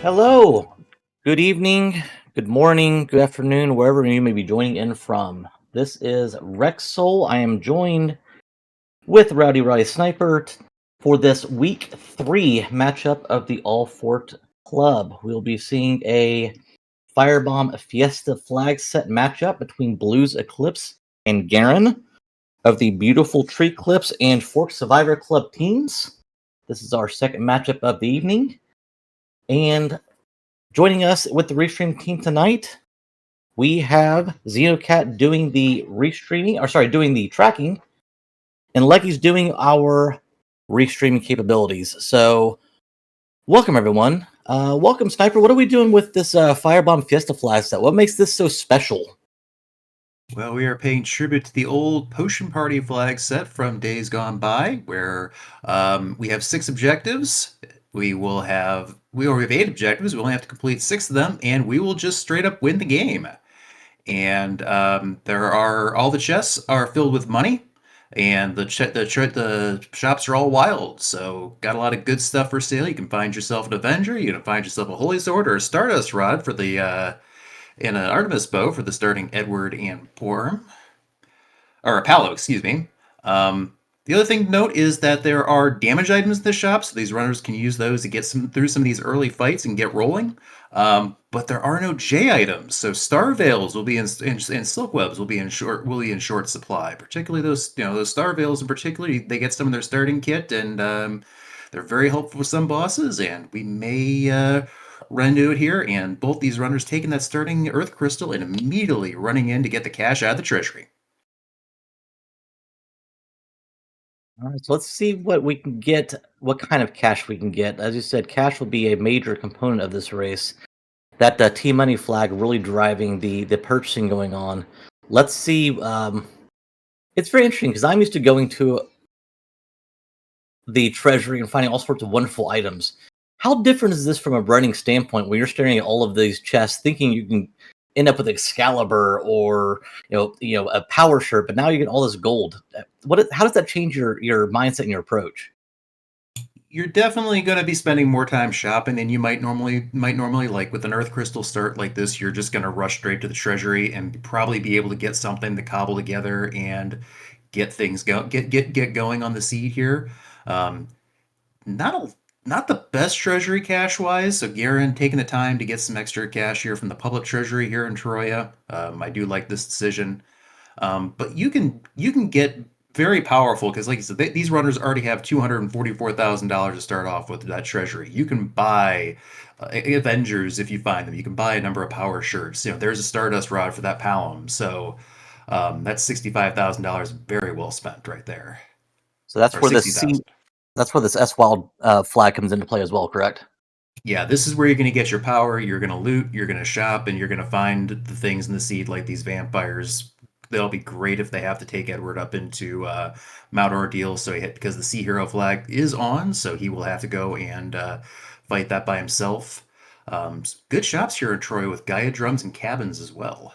Hello, good evening, good morning, good afternoon, wherever you may be joining in from. This is Rexol. I am joined with Rowdy Roddy Sniper for this week 3 matchup of the All Fort Club. We'll be seeing a Firebomb Fiesta flag set matchup between BluesEclipse and Guerin of the Beautiful Tree Clips and Fork Survivor Club teams. This is our second matchup of the evening. And joining us with the Restream team tonight, we have Xenocat doing the doing the tracking, and Leggy's doing our restreaming capabilities. So, welcome everyone. Welcome, Sniper. What are we doing with this Firebomb Fiesta flag set? What makes this so special? Well, we are paying tribute to the old Potion Party flag set from days gone by, where we have 6 objectives. We have 8 objectives. We only have to complete 6 of them, and we will just straight up win the game. And all the chests are filled with money, and the shops are all wild. So got a lot of good stuff for sale. You can find yourself an Avenger. You can find yourself a Holy Sword or a Stardust Rod for the and an Artemis bow for the starting Edward and Porm, or a Palo, excuse me. The other thing to note is that there are damage items in the shop, so these runners can use those to get through some of these early fights and get rolling. But there are no J items, so Star Veils will be and Silk Webs will be in short supply. Particularly those Star Veils in particular, they get some of their starting kit, and they're very helpful for some bosses. And we may run into it here, and both these runners taking that starting Earth Crystal and immediately running in to get the cash out of the treasury. All right, so let's see what we can get, what kind of cash we can get. As you said, cash will be a major component of this race. That T-Money flag really driving the purchasing going on. Let's see. It's very interesting because I'm used to going to the treasury and finding all sorts of wonderful items. How different is this from a running standpoint when you're staring at all of these chests, thinking you can end up with Excalibur or a power shirt, but now you get all this gold. How does that change your mindset and your approach? You're definitely going to be spending more time shopping than you might normally. Like with an Earth Crystal start like this, you're just going to rush straight to the treasury and probably be able to get something to cobble together and get things get going on the seed here. Um, not a, not the best treasury cash wise. So Guerin taking the time to get some extra cash here from the public treasury here in Troya. I do like this decision. But you can get very powerful because, like you said, these runners already have $244,000 to start off with that treasury. You can buy Avengers if you find them. You can buy a number of power shirts. There's a Stardust Rod for that Palom. So that's $65,000 very well spent right there, So that's or where the 60,000. that's where this S Wild flag comes into play as well, correct? Yeah, this is where you're going to get your power. You're going to loot, you're going to shop, and you're going to find the things in the seed like these vampires. They'll be great if they have to take Edward up into Mount Ordeals. Because the Sea Hero flag is on, so he will have to go and fight that by himself. Good shops here in Troy with Gaia drums and cabins as well.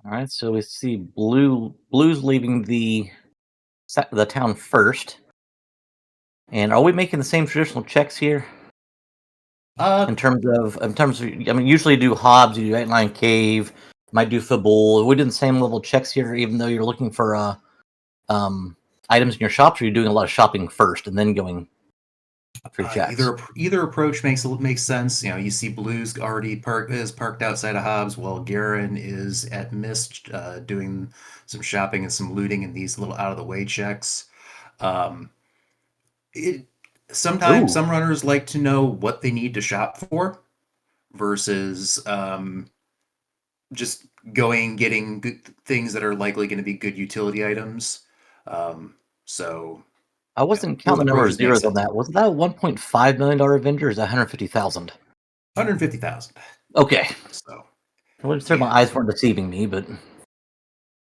All right, so we see Blues leaving the town first. And are we making the same traditional checks here Uh, in terms of? I mean, usually you do Hobbs, you do Outline Cave, might do Fabul. Are we doing the same level checks here, even though you're looking for um items in your shops, or you're doing a lot of shopping first and then going for your checks? either approach makes sense. You see Blues already parked outside of Hobbs, while Guerin is at Mist doing some shopping and some looting in these little out of the way checks. Um, it Sometimes Ooh, some runners like to know what they need to shop for versus just getting good things that are likely going to be good utility items. Um, so I wasn't both counting the number of approaches make zeros on sense. that. Was that a $1.5 million Avenger? Or is that 150,000? 150,000. Okay, So I would say my and eyes weren't deceiving me, but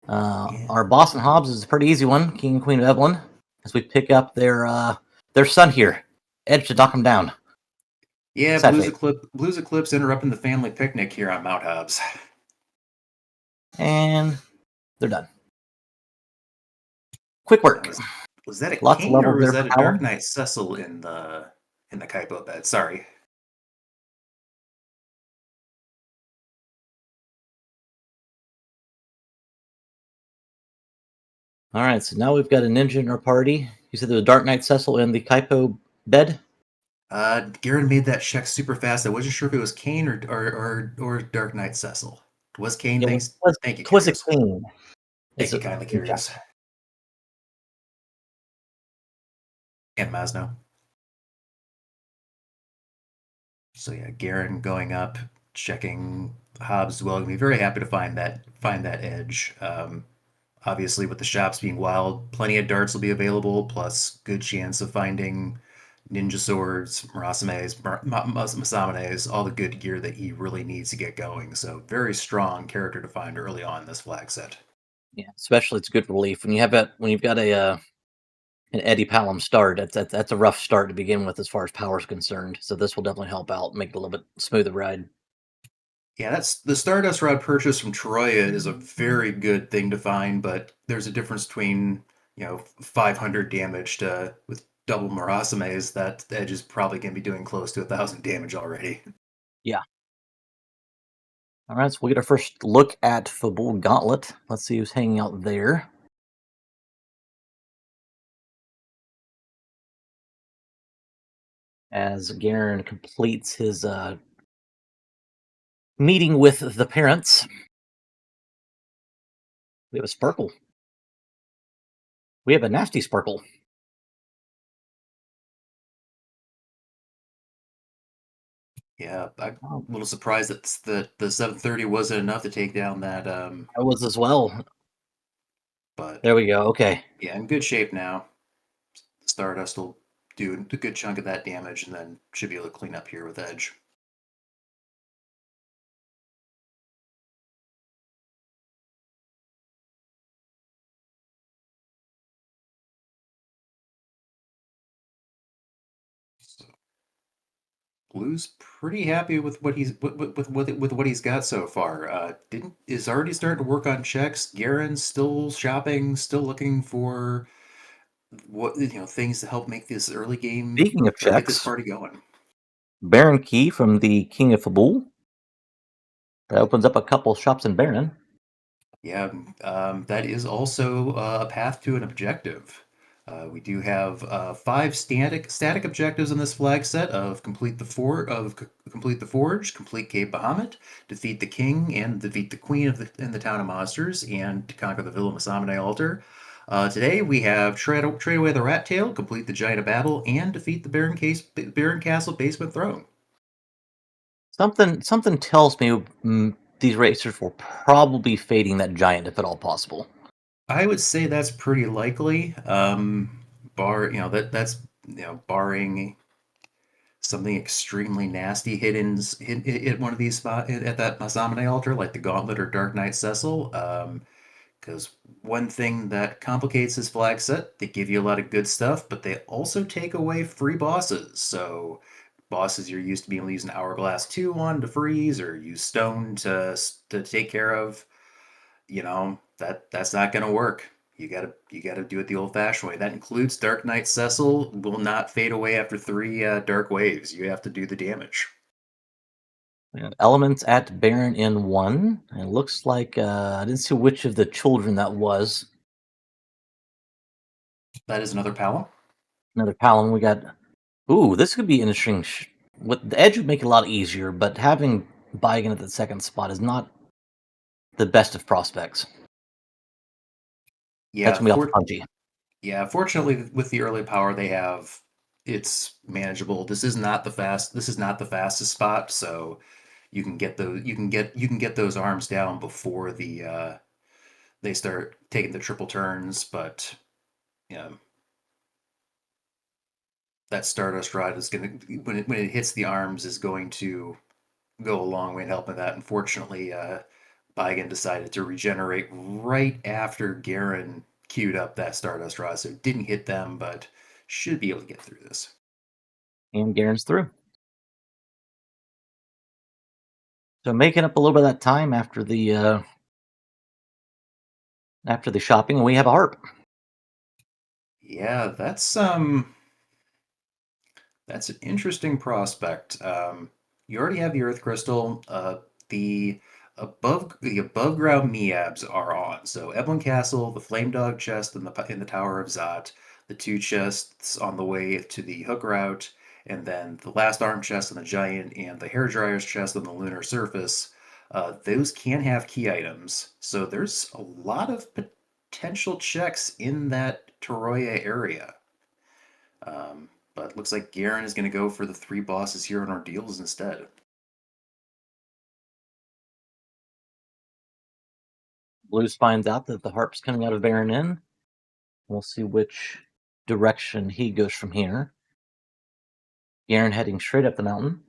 and our Boston Hobbs is a pretty easy one. King and Queen of Evelyn, as we pick up their son here, Edge to knock him down. Yeah, Sad fate. Blues Eclipse interrupting the family picnic here on Mount Hobbs. And they're done. Quick Now, work. was that a Lots of Kane or levels was there for that a power. Dark Knight Cecil in the? in the Kaipo bed. Sorry. All right, so now we've got a ninja in our party. You said there's a Dark Knight Cecil in the Kaipo bed? Guerin made that check super fast. I wasn't sure if it was Kane or Dark Knight Cecil. It was Kane? Yeah, Thanks. was Thank you, was a Curious. king. Thank It's you, a kindly, ninja. Curious. And Masno. So yeah, Guerin going up, checking Hobbs as well. Gonna be very happy to find that edge. Obviously, with the shops being wild, plenty of darts will be available, plus good chance of finding ninja swords, murasames, masamenes, all the good gear that he really needs to get going. So very strong character to find early on in this flag set. Yeah, especially it's good relief when you have that when you've got a an Eddie Palom start. That's a rough start to begin with as far as power is concerned. So this will definitely help out, make it a little bit smoother ride. Yeah, that's the Stardust Rod purchase from Troya is a very good thing to find, but there's a difference between 500 damage to with double Murasames. That edge is probably going to be doing close to 1,000 damage already. Yeah. All right, so we'll get our first look at Fabul Gauntlet. Let's see who's hanging out there. As Guerin completes his meeting with the parents. We have a Sparkle. We have a nasty Sparkle. Yeah, I'm Oh, a little surprised that the 730 wasn't enough to take down that. I was as well. But There we go. Okay. yeah, in good shape now. Stardust will do a good chunk of that damage, and then should be able to clean up here with Edge. So Blue's pretty happy with what he's with what he's got so far. Didn't is already starting to work on checks. Guerin's still shopping, still looking for what things to help make this early game Speaking of or get this checks, party going. Baron Key from the King of Fabul. That opens up a couple shops in Baron. Yeah, that is also a path to an objective. We do have five static objectives in this flag set of complete the forge, complete Cape Bahamut, defeat the king and defeat the queen in the town of monsters, and to conquer the Villa Masamune altar. Today we have trade away the rat tail, complete the giant of battle, and defeat the Baron Castle basement throne. Something tells me these racers will probably be fading that giant if at all possible. I would say that's pretty likely. That's barring something extremely nasty hit one of these spots at that Masamune altar, like the Gauntlet or Dark Knight Cecil. Because one thing that complicates this flag set, they give you a lot of good stuff, but they also take away free bosses. So bosses you're used to being able to use an Hourglass 2 on to freeze, or use Stone to take care of, that's not going to work. You gotta do it the old-fashioned way. That includes Dark Knight Cecil will not fade away after three Dark Waves. You have to do the damage. And elements at Baron in one. And it looks like I didn't see which of the children that was. That is another Palom. Another Palin. We got. Ooh, this could be interesting. With the edge would make it a lot easier, but having Baigan at the second spot is not the best of prospects. That's Yeah, gonna be awful punchy. fortunately with the early power they have, it's manageable. This is not the fastest spot, so you can get those arms down before they start taking the triple turns, but yeah, that Stardust Rod is gonna when it hits the arms is going to go a long way in helping that. Unfortunately, Baigan decided to regenerate right after Guerin queued up that Stardust Rod, so it didn't hit them, but should be able to get through this. And Garen's through. So making up a little bit of that time after the shopping, and we have a harp. Yeah, That's an interesting prospect. You already have the Earth Crystal. The above ground Meabs are on. So Eblin Castle, the Flame Dog chest in the Tower of Zot, the two chests on the way to the Hook Route, and then the last arm chest on the Giant and the Hairdryer's chest on the Lunar surface. Those can have key items. So there's a lot of potential checks in that Toroya area. But looks like Guerin is going to go for the three bosses here on Ordeals instead. Blues finds out that the harp's coming out of Baron Inn. We'll see which direction he goes from here. Guerin heading straight up the mountain.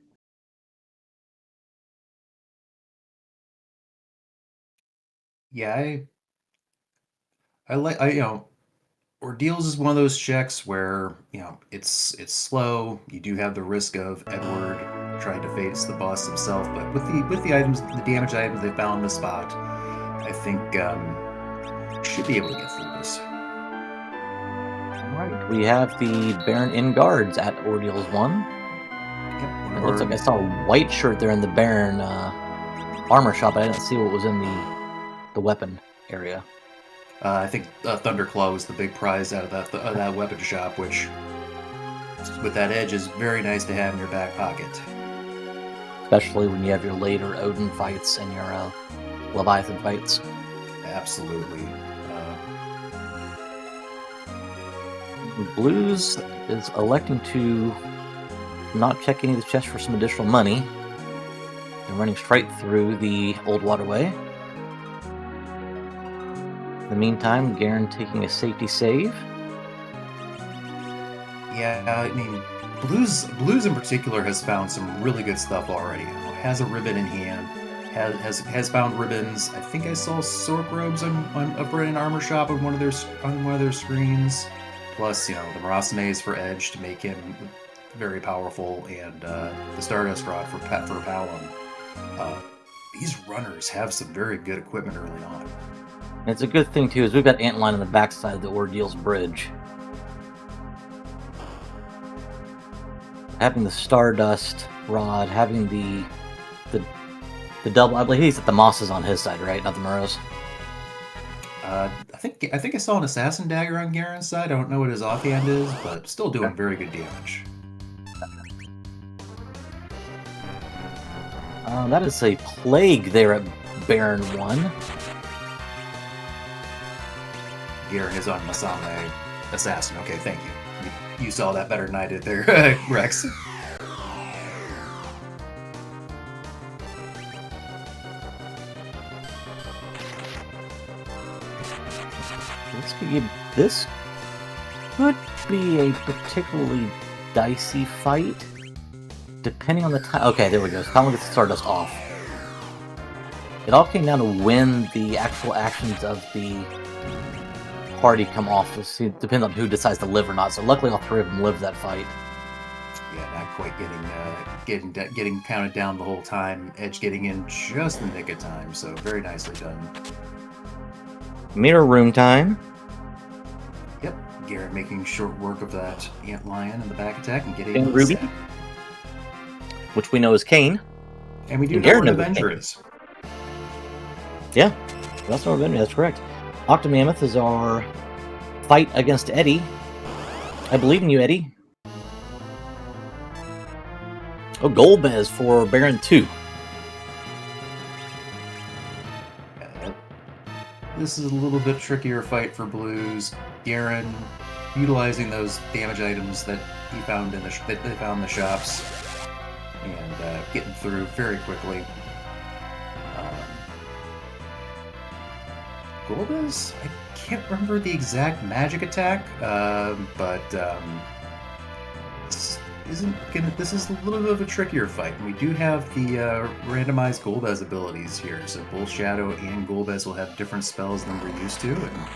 Yeah, I Ordeals is one of those checks where it's slow. You do have the risk of Edward trying to face the boss himself, but with the items, the damage items they found in the spot, I think should be able to get through this. Alright, we have the Baron Inn guards at Ordeals 1. Yep, It looks like I saw a white shirt there in the Baron armor shop, but I didn't see what was in the weapon area. I think Thunderclaw was the big prize out of that weapon shop, which, with that edge, is very nice to have in your back pocket. Especially when you have your later Odin fights and your Leviathan fights. Absolutely. Blues is electing to not check any of the chests for some additional money. They're running straight through the old waterway. In the meantime, Guerin taking a safety save. Yeah, I mean, Blues in particular has found some really good stuff already. Has a ribbon in hand. Has found ribbons. I think I saw Sork robes on a Brennan armor shop on one of their screens. Plus, the Marasmes for Edge to make him very powerful, and the Stardust Rod for Palom. These runners have some very good equipment early on. And it's a good thing, too, is we've got Antline on the backside of the Ordeals Bridge. Having the Stardust Rod, having the double... I believe he's at the Mosses on his side, right? Not the Murrows? I think I saw an Assassin Dagger on Guerin's side. I don't know what his offhand is, but still doing very good damage. That is a Plague there at Baron 1. Guerin is on Masame Assassin. Okay, thank you. You saw that better than I did there, Rex. This could be a particularly dicey fight, depending on the time. Okay, there we go. How long gets the Stardust off? It all came down to when the actual actions of the party come off. It depends on who decides to live or not. So luckily, all three of them lived that fight. Yeah, not quite getting counted down the whole time. Edge getting in just in the nick of time. So very nicely done. Mirror room time. Yep, Guerin making short work of that Ant Lion in the back attack and getting Ruby, which we know is Kane. And we do know what Avenger is. Yeah, we also know Avenger, that's correct. Octomammoth is our fight against Eddie. I believe in you, Eddie. Oh, Golbez for Baron 2. This is a little bit trickier fight for Blues. Guerin utilizing those damage items that he found in the shops and getting through very quickly. Golbez, I can't remember the exact magic attack, but this is a little bit of a trickier fight. And we do have the randomized Golbez abilities here, so both Shadow and Golbez will have different spells than we're used to. And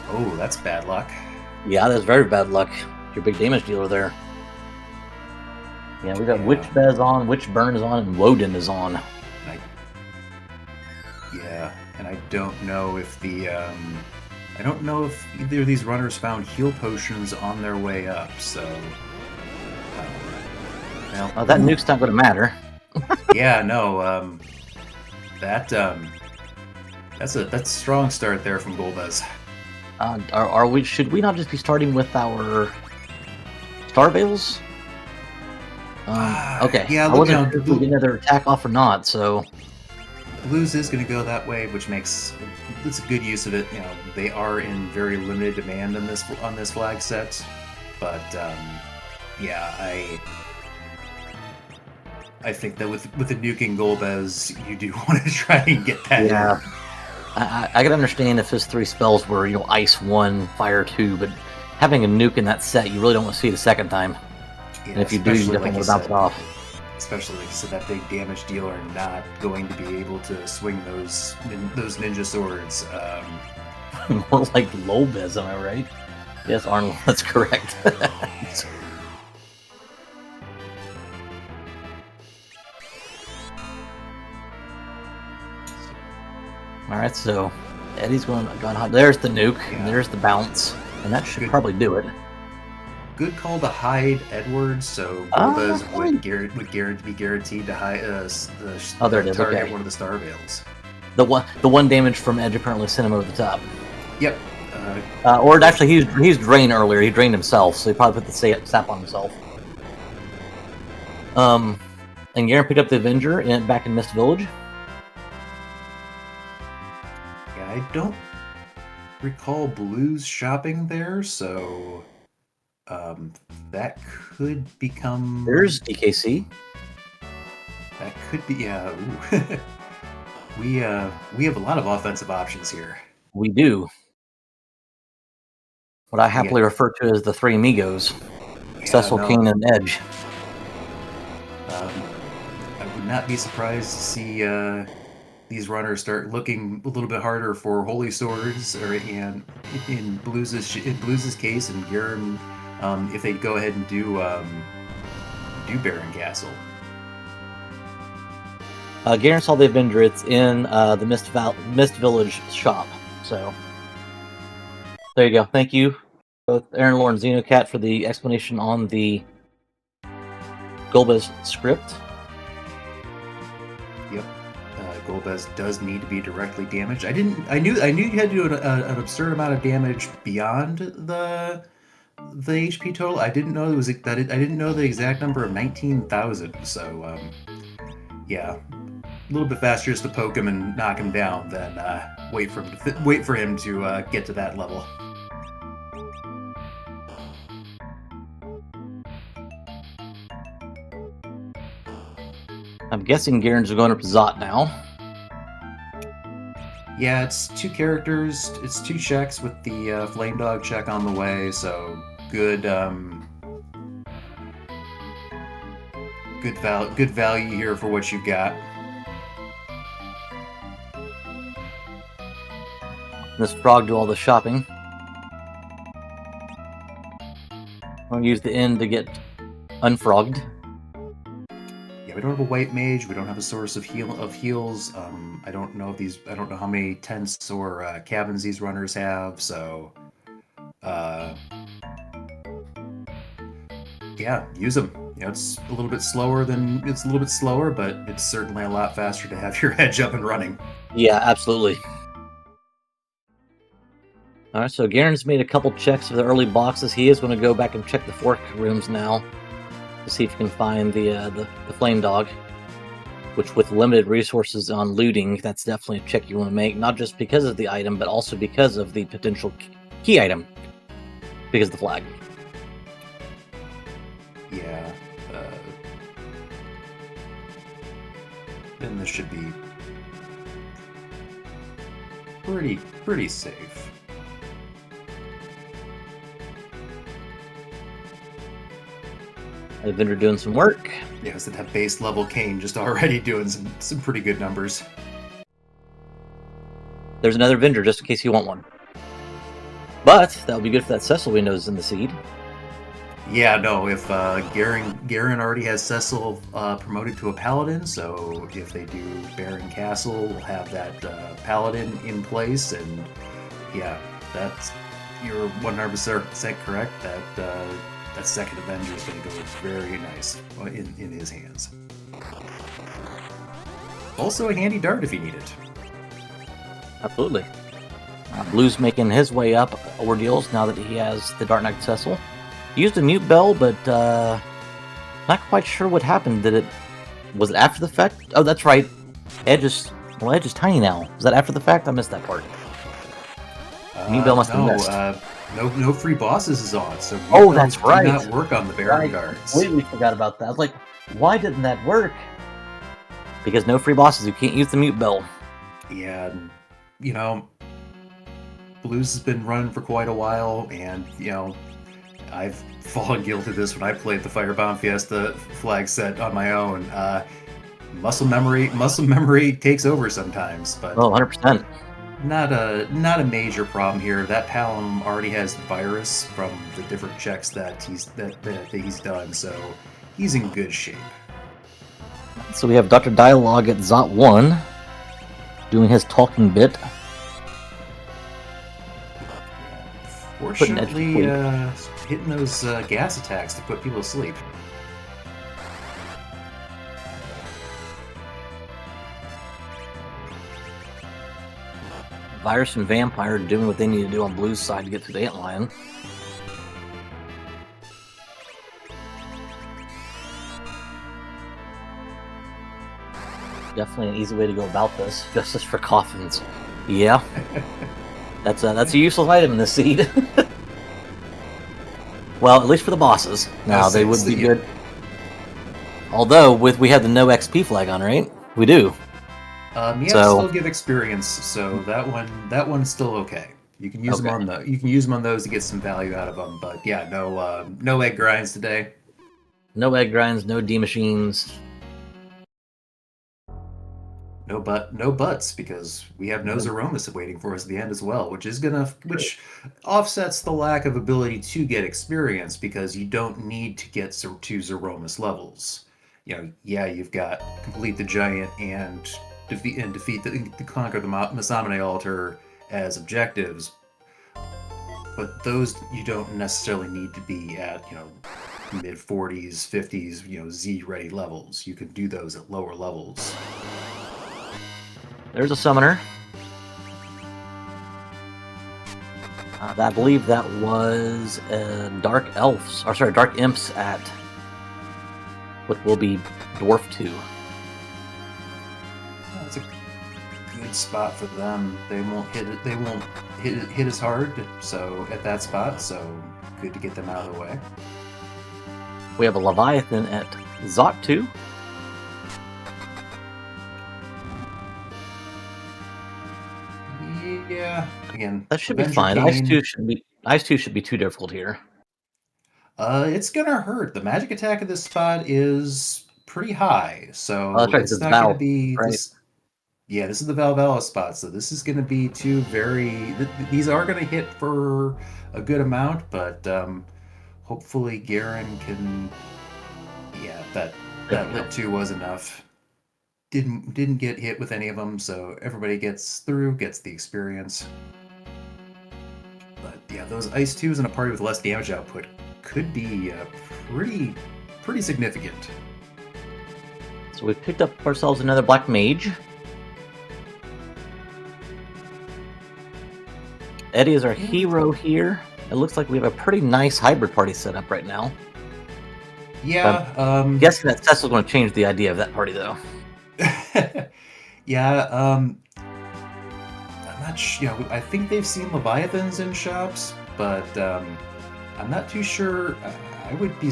oh, that's bad luck. Yeah, that's very bad luck. Your big damage dealer there. Yeah, we got Witch Bez on, Witch Burn is on, and Woden is on. And I don't know if either of these runners found heal potions on their way up. So Well, That nuke's not going to matter. yeah, no, that that's a strong start there from Golbez. Are we? Should we not just be starting with our Star Veils? Okay. Yeah, I look, wasn't sure if we get another attack off or not, so... Blues is going to go that way, which makes it's a good use of it. You know, they are in very limited demand on this flag set, but yeah, I think that with the nuking Golbez, you do want to try and get that Yeah. in. I can understand if his 3 spells were, Ice 1, Fire 2, but having a nuke in that set, you really don't want to see it a second time. Yeah, And if you do, you especially, definitely like want to bounce it off. especially like you said, that big damage dealer not going to be able to swing those ninja swords. More like Lobez, am I right? Yes, Arnold, that's correct. Alright, so Eddie's going hot. There's the nuke, Yeah. and there's the bounce, and that should probably do it. Good call to hide Edwards, so Golbez would be guaranteed to hide there it is, target okay. one of the Star Veils. The one damage from Edge apparently sent him over the top. Yep. Or actually, he's drained earlier. He drained himself, so he probably put the sap on himself. And Guerin picked up the Avenger back in Mist Village. Yeah, I don't recall Blues shopping there, so that could become. There's DKC. That could be, yeah. Ooh. we have a lot of offensive options here. We do. What I happily refer to as the 3 amigos. Yeah, Cecil, Kane, and Edge. I would not be surprised to see these runners start looking a little bit harder for holy swords, or in Blues's case, and Guerin, if they go ahead and do Baron Castle. Guerin saw the Avenger. It's in the Mist Village shop. So there you go. Thank you, both Aaron, Lauren, Xenocat, for the explanation on the Golbez script. Yep. Golbez does need to be directly damaged. I knew you had to do an absurd amount of damage beyond the HP total. I didn't know I didn't know the exact number of 19,000. So yeah, a little bit faster just to poke him and knock him down than wait for him to get to that level. I'm guessing Guerin's going up to Zot now. Yeah, it's 2 characters. It's 2 checks with the Flame Dog check on the way, so good good value here for what you've got. This frog do all the shopping. I'm going to use the end to get unfrogged. Yeah, we don't have a white mage. We don't have a source of heals. I don't know how many tents or cabins these runners have. So, yeah, use them. You know, it's a little bit slower, but it's certainly a lot faster to have your edge up and running. Yeah, absolutely. All right, so Guerin's made a couple checks of the early boxes. He is going to go back and check the fork rooms now to see if he can find the flame dog. Which, with limited resources on looting, that's definitely a check you want to make. Not just because of the item, but also because of the potential key item. Because of the flag. Yeah. Then this should be pretty safe. The vendor doing some work. Yeah, so that base level Kane just already doing some pretty good numbers. There's another vendor just in case you want one. But that would be good for that Cecil we know is in the seed. Yeah, no, if Guerin already has Cecil promoted to a paladin, so if they do Baron Castle, we'll have that paladin in place, and yeah, you're 100% correct that that second Avenger is going to go very nice in his hands. Also a handy dart if you need it. Absolutely. Blue's making his way up Ordeals now that he has the Dark Knight Cecil. He used a mute bell, but not quite sure what happened. Was it after the fact? Oh, that's right. Edge is tiny now. Was that after the fact? I missed that part. Mute bell must have missed. No free bosses is on, so oh, that's right. Do not work on the Baron guards. I completely forgot about that. I was like, why didn't that work? Because no free bosses. You can't use the mute bell. Yeah, you know, Blues has been running for quite a while, and I've fallen guilty of this when I played the Firebound Fiesta flag set on my own. Muscle memory takes over sometimes, but 100%. Not a major problem here. That Palom already has virus from the different checks that he's done, so he's in good shape. So we have Dr. Dialogue at Zot 1 doing his talking bit. Fortunately, hitting those gas attacks to put people to sleep. Virus and Vampire doing what they need to do on Blue's side to get through the Antlion. Definitely an easy way to go about this. Justice for coffins. Yeah. That's a useless item in this seed. Well, at least for the bosses. Now, they would be good. Although, we have the no XP flag on, right? We do. Still give experience, so that one's still okay. You can use them on those to get some value out of them, but yeah, no egg grinds today. No egg grinds, no D machines. No butts, because we have no Zeromus waiting for us at the end as well, which offsets the lack of ability to get experience, because you don't need to get to Zeromus levels. You've got complete the giant and defeat the conquer the Masamune altar as objectives, but those you don't necessarily need to be at mid 40s, 50s, Z ready levels. You can do those at lower levels. There's a summoner. I believe that was Dark Imps at what will be Dwarf 2. That's a good spot for them. They won't hit as hard. So at that spot, so good to get them out of the way. We have a Leviathan at Zot 2. Yeah, again, that should be fine. Ice 2 should be too difficult here. It's gonna hurt. The magic attack of this spot is pretty high, so that's right, it's not going to be right. this. Yeah, this is the Valvella spot, so this is going to be two very. These are going to hit for a good amount, but hopefully Guerin can. Yeah, that lit 2 was enough. Didn't get hit with any of them, so everybody gets through, gets the experience. But yeah, those Ice 2s in a party with less damage output could be pretty significant. So we've picked up ourselves another Black Mage. Eddie is our hero here. It looks like we have a pretty nice hybrid party set up right now. Yeah. I'm guessing that Cecil's going to change the idea of that party, though. Yeah. I'm not sure. I think they've seen Leviathans in shops, but I'm not too sure. I would be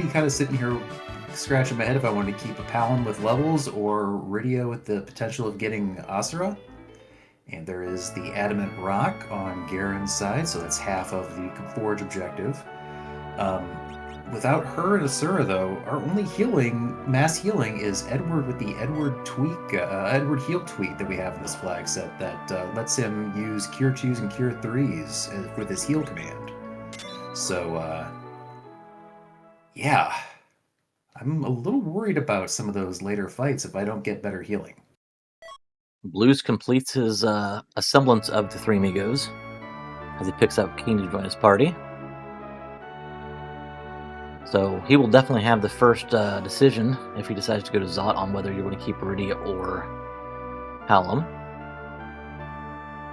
kind of sitting here scratching my head if I wanted to keep a Palom with levels or Rydia with the potential of getting Asura. And there is the Adamant Rock on Guerin's side, so that's half of the Forge objective. Without her and Asura, though, our only mass healing is Edward with the Edward Heal Tweak that we have in this flag set that lets him use Cure 2s and Cure 3s with his heal command. So, yeah. I'm a little worried about some of those later fights if I don't get better healing. Blues completes his a semblance of the Three Amigos as he picks up King to join his party. So he will definitely have the first decision if he decides to go to Zot on whether you're going to keep Iridia or Hallam.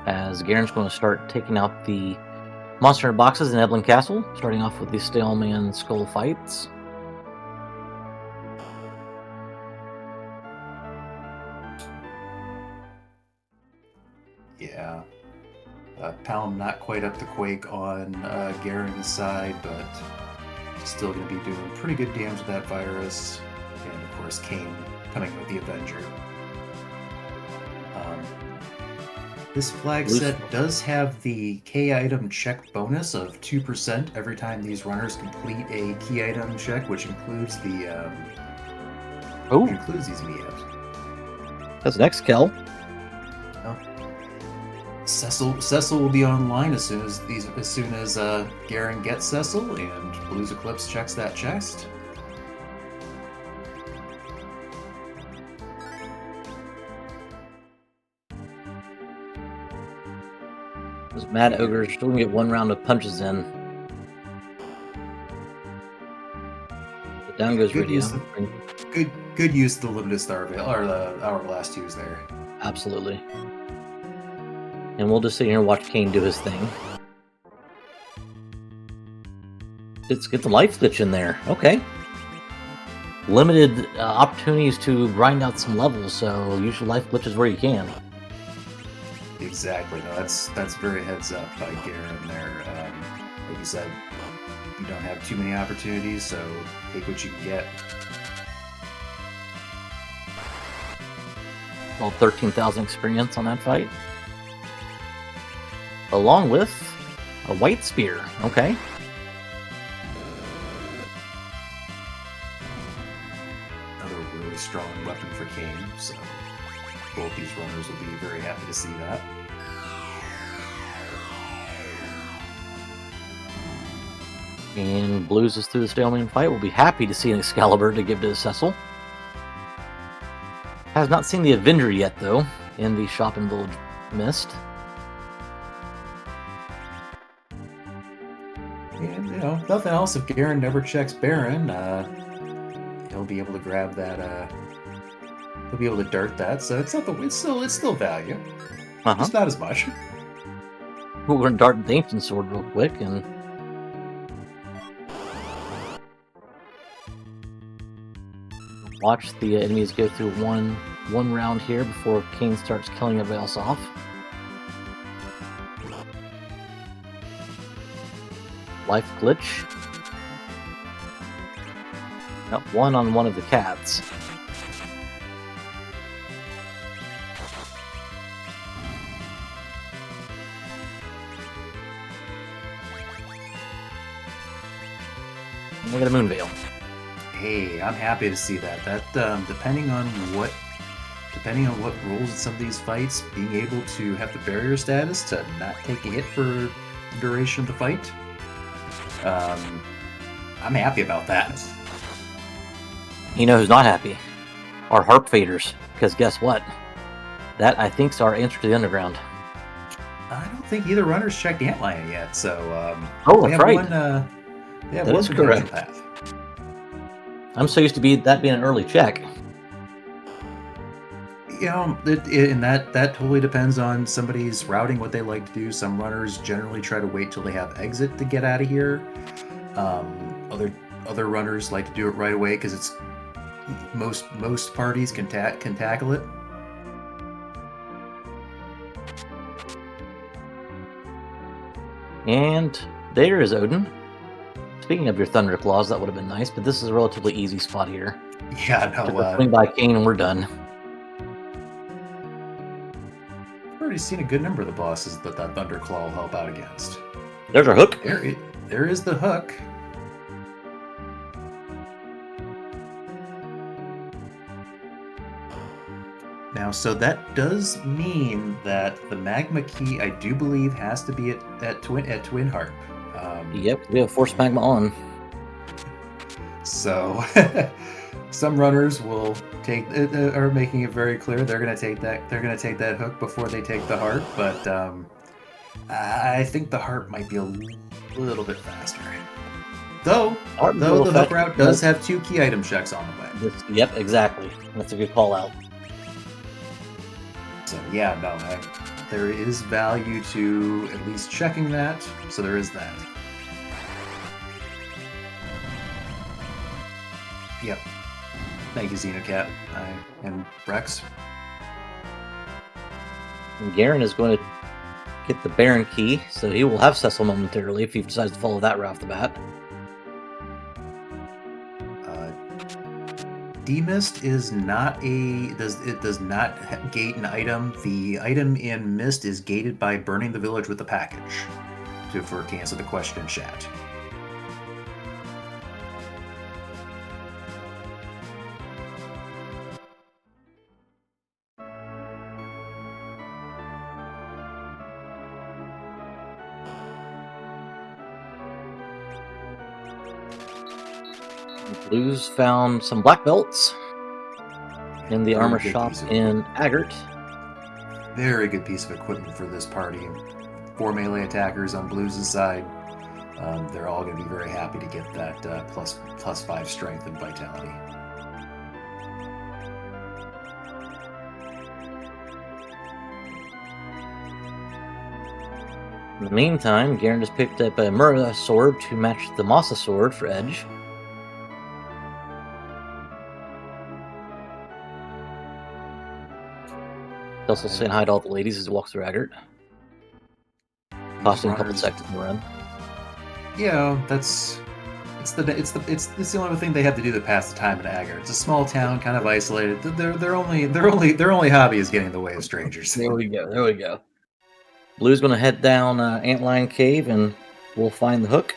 As Guerin's going to start taking out the monster boxes in Edlin Castle, starting off with the Staleman Skull fights. Yeah. Palom not quite up to Quake on Guerin's side, but still going to be doing pretty good damage with that virus. And of course, Kane coming with the Avenger. This flag set does have the K item check bonus of 2% every time these runners complete a key item check, which includes the includes these meetups. That's next kill. Cecil will be online as soon as Guerin gets Cecil, and BluesEclipse checks that chest. Those Mad Ogres still gonna get one round of punches in. But down goes Iridia. Good use of the limited star veil or the hourglass twos there. Absolutely. And we'll just sit here and watch Kane do his thing. Let's get the life glitch in there. Okay. Limited opportunities to grind out some levels, so use your life glitches where you can. Exactly. No, that's very heads up by Guerin there. Like you said, you don't have too many opportunities, so take what you can get. Well, 13,000 experience on that fight. Along with a white spear. Okay. Another really strong weapon for Kane, so both these runners will be very happy to see that. And Blues is through the Staleman fight. We'll be happy to see an Excalibur to give to Cecil. Has not seen the Avenger yet, though, in the Shopping Village Mist. And, nothing else. If Guerin never checks Baron, he'll be able to grab that. He'll be able to dart that. So it's still value. Just not as much. We're going to dart the Ancient Sword real quick and. Watch the enemies go through one round here before Kane starts killing everybody else off. Life glitch. Got one on one of the cats. And we got a moon veil. Hey, I'm happy to see that. That depending on what rolls in some of these fights, being able to have the barrier status to not take a hit for the duration of the fight, I'm happy about that. You know who's not happy? Our harp faders. Because guess what? That, I think, is our answer to the underground. I don't think either runner's checked Antlion yet, so that's right. That is correct. Path. I'm so used to that being an early check. And that totally depends on somebody's routing, what they like to do. Some runners generally try to wait till they have exit to get out of here. Other runners like to do it right away because it's most parties can tackle it. And there is Odin. Speaking of your Thunder Claws, that would have been nice, but this is a relatively easy spot here. Yeah, no. Swing by Kane and we're done. I've already seen a good number of the bosses that Thunder Claw will help out against. There's our hook. There is the hook. Now, so that does mean that the magma key, I do believe, has to be at Twin Harp. Yep, we have Force Magma on. So, some runners will are making it very clear they're going to take that. They're going to take that hook before they take the harp. But I think the harp might be a little bit faster. Though, Harp though will the hook fetch. route does have 2 key item checks on the way. Yep, exactly. That's a good call out. So yeah, no, there is value to at least checking that. So there is that. Yep. Thank you, Xenocat and Rex. And Guerin is going to get the Baron key, so he will have Cecil momentarily if he decides to follow that right off the bat. Demist is not it does not gate an item. The item in Mist is gated by burning the village with the package. To answer the question in chat. Blues found some black belts in the Very armor good shop piece of in Agart. Very good piece of equipment for this party. 4 melee attackers on Blues' side. They're all going to be very happy to get that plus 5 strength and vitality. In the meantime, Guerin just picked up a Mura sword to match the Masa sword for Edge. Also saying hi to all the ladies as he walks through Agart. Costing a couple seconds in the run. Yeah, it's the only thing they have to do to pass the time in Agart. It's a small town, kind of isolated. Their only hobby is getting in the way of strangers. There we go. There we go. Blue's going to head down Antlion Cave and we'll find the hook.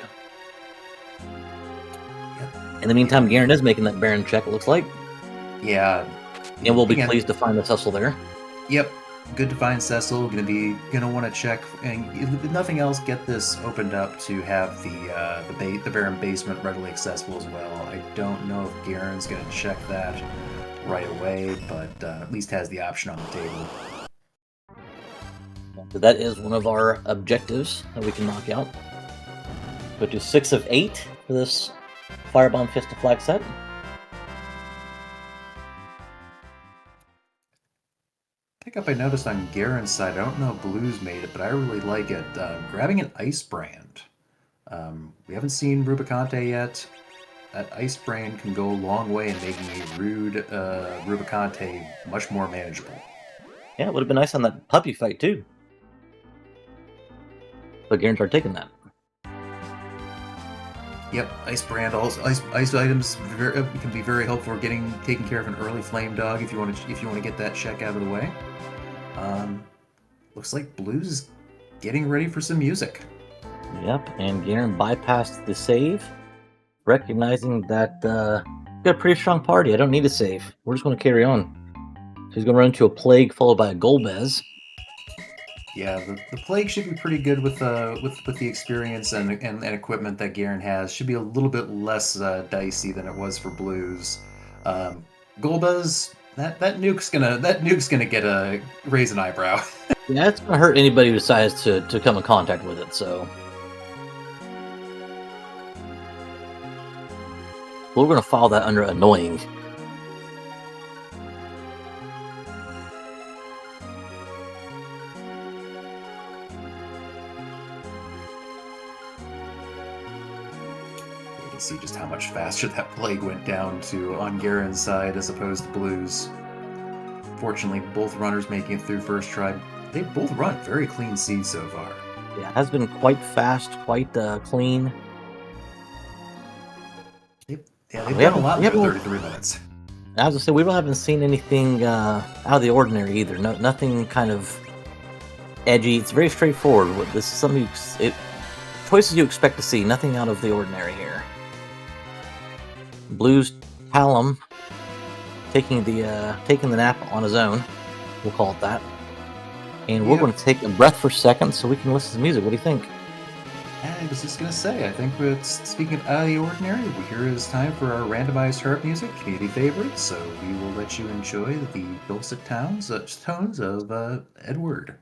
Yep. In the meantime, Guerin is making that Baron check, it looks like. Yeah. And we'll be pleased to find the Cecil there. Yep. Good to find Cecil. Gonna want to check, and if nothing else, get this opened up to have the Baron basement readily accessible as well. I don't know if Guerin's gonna check that right away, but at least has the option on the table. So that is one of our objectives that we can knock out. Go to 6 of 8 for this Firebomb Fist of Flag set. Pickup I noticed on Guerin's side, I don't know if Blues made it, but I really like it. Grabbing an Ice Brand. We haven't seen Rubicante yet. That Ice Brand can go a long way in making a rude Rubicante much more manageable. Yeah, it would have been nice on that puppy fight too. But Guerin started taking that. Yep, Ice Brand. Also, ice items can be very helpful for taking care of an early Flame Dog if you want to get that check out of the way. Looks like Blues is getting ready for some music. Yep, and Guerin bypassed the save, recognizing that got a pretty strong party. I don't need a save. We're just going to carry on. So he's going to run into a Plague followed by a Golbez. Yeah, the Plague should be pretty good with the experience and equipment that Guerin has. Should be a little bit less dicey than it was for Blues. Golbez, that nuke's gonna get a raise an eyebrow. Yeah, it's going to hurt anybody who decides to come in contact with it. So we're going to file that under annoying. You can see just how much faster that Plague went down on Guerin's side as opposed to Blues. Fortunately, both runners making it through first try. They both run very clean seeds so far. Yeah, it has been quite fast, quite clean. They've done a lot in 33 minutes. As I said, we haven't seen anything out of the ordinary either. Nothing kind of edgy. It's very straightforward. This is something choices you expect to see. Nothing out of the ordinary here. Blues Hallam taking the nap on his own. We'll call it that. And we're going to take a breath for a second so we can listen to music. What do you think? I was just going to say, I think speaking of out of the ordinary, here is time for our randomized harp music, community favorites. So we will let you enjoy the dulcet tones of Edward.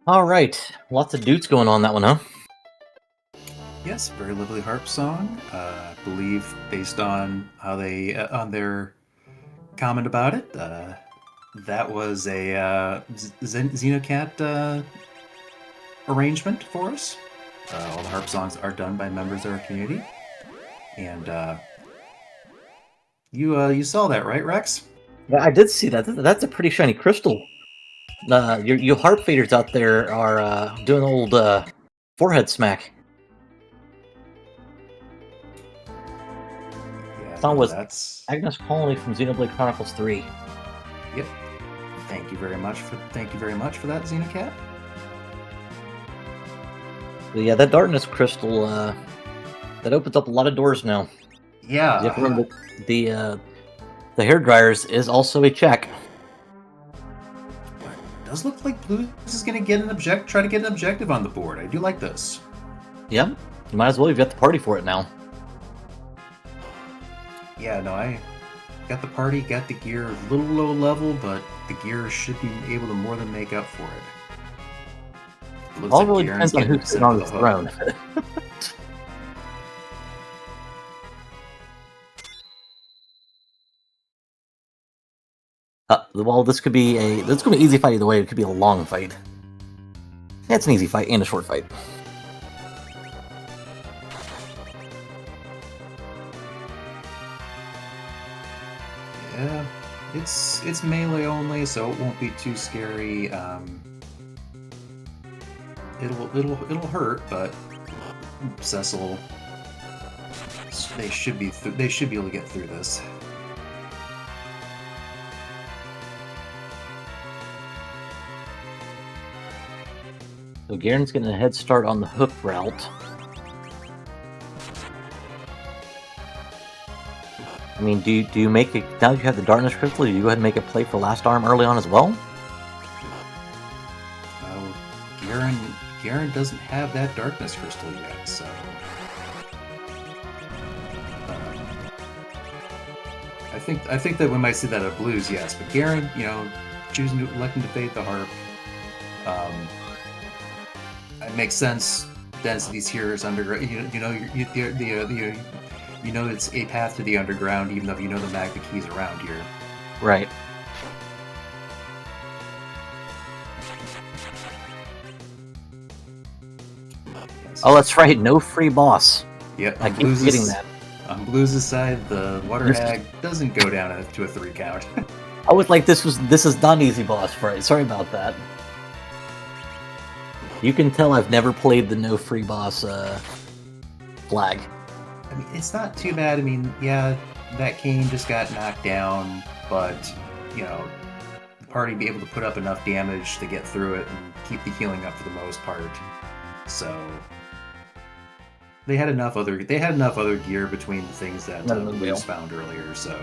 All right, lots of dudes going on that one, huh? Yes, very lovely harp song. I believe based on how they on their comment about it, that was a Xenocat arrangement for us. All the harp songs are done by members of our community, and you saw that, right, Rex? Yeah, I did see that. That's a pretty shiny crystal. You harp faders out there are doing old forehead smack. Yeah, Song no, was that's Agnes Colony from Xenoblade Chronicles 3. yep. Thank you very much for that, Xenocat. But yeah, that darkness crystal that opens up a lot of doors now. You have to Yeah, remember the hair dryers is also a check. but it does look like Blues is going to try to get an objective on the board. I do like this. Yep, you might as well. You've got the party for it now. Yeah, no, I got the party, got the gear, a little low level, but the gear should be able to more than make up for it. It looks All like really Guerin's depends on getting who's sitting sent on to the the hook. throne. Well, this could be an easy fight either way. It could be a long fight. Yeah, it's an easy fight and a short fight. Yeah, it's melee only, so it won't be too scary. It'll hurt, but Cecil, they should be able to get through this. So Guerin's getting a head start on the hook route. I mean, do you make it now that you have the darkness crystal? Do you go ahead and make a play for last arm early on as well? Oh, Guerin doesn't have that darkness crystal yet, so. I think that we might see that at Blues, yes. But Guerin, electing to fade the harp, it makes sense. Densities here is underground. You know it's a path to the underground, even though you know the magma keys around here. Right. Yes. Oh, that's right. No free boss. Yep. I keep forgetting that. On Blues' side, the water hag doesn't go down to a 3 count. I was like, this is not an easy boss fight. Sorry about that. You can tell I've never played the no free boss flag. I mean, it's not too bad. I mean, yeah, that Kane just got knocked down, but the party be able to put up enough damage to get through it and keep the healing up for the most part. So they had enough other gear between the things that Blues found earlier. So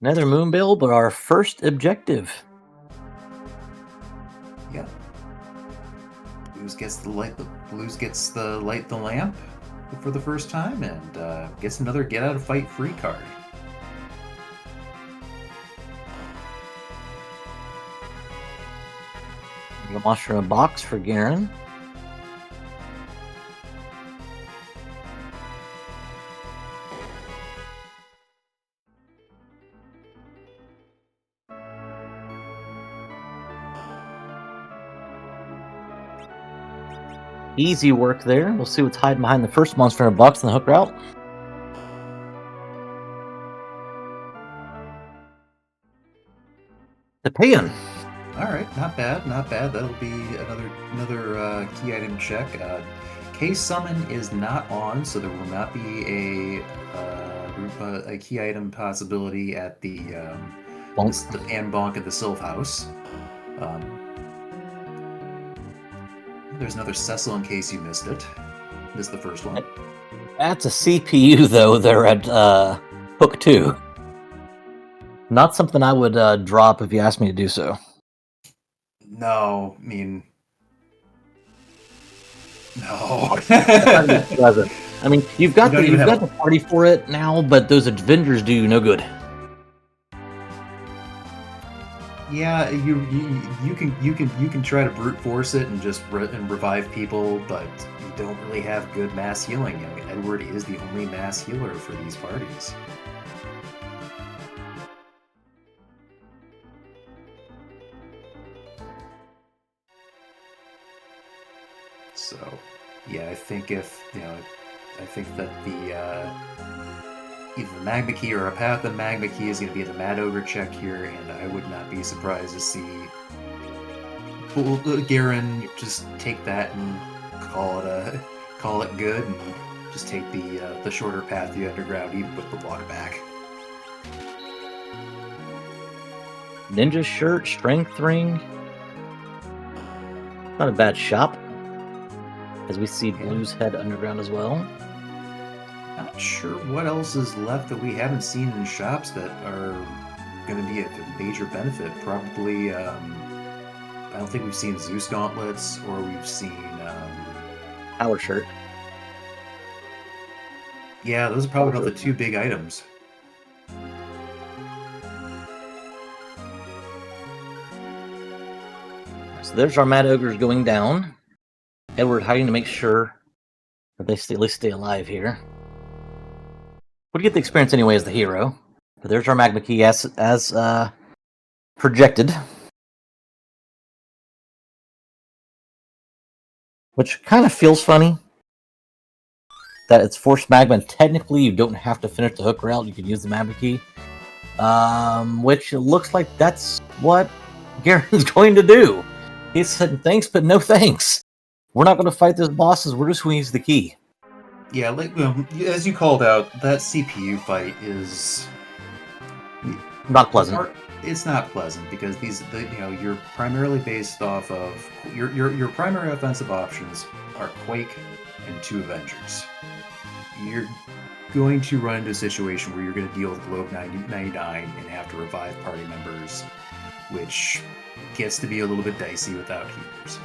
Another Moonbill, but our first objective. yeah, Blues gets the light the lamp for the first time and gets another get out of fight free card. A monster in a box for Guerin. Easy work there. We'll see what's hiding behind the first monster in a box in the hook route. The Payan. All right, not bad, not bad. That'll be another key item check. Case summon is not on, so there will not be a key item possibility at the Pan Bonk at the Sylph House. There's another Cecil in case you missed it. Missed the first one. That's a CPU though. They're at hook 2. Not something I would drop if you asked me to do so. No, I mean, no. That's not gonna be pleasant. I mean, you've You got don't the even you've have got a. the party for it now, but those Avengers do you no good. Yeah, you can try to brute force it and just revive people, but you don't really have good mass healing. I mean, Edward is the only mass healer for these parties. So, yeah, I think if I think that the either the magma key or a path of magma key is going to be the Mad Ogre check here, and I would not be surprised to see Guerin just take that and call it good, and just take the shorter path, the underground, even with the walk back. Ninja shirt, strength ring. Not a bad shop. As we see Blues head underground as well. Not sure what else is left that we haven't seen in shops that are going to be a major benefit. Probably, I don't think we've seen Zeus gauntlets, or we've seen. Power shirt. Yeah, those are probably about the two big items. So there's our Mad Ogres going down. Edward hiding to make sure that they at least stay alive here. Would get the experience anyway as the hero. But there's our magma key as projected. Which kind of feels funny. That it's forced magma, and technically you don't have to finish the hook route, you can use the magma key. Which it looks like that's what Guerin's going to do. He said thanks, but no thanks. We're not going to fight those bosses, we're just going to use the key. Yeah, like as you called out, that CPU fight is not pleasant. It's not pleasant because you're primarily based off of your primary offensive options are Quake and 2 Avengers. You're going to run into a situation where you're going to deal with Globe 99 and have to revive party members, which gets to be a little bit dicey without healers.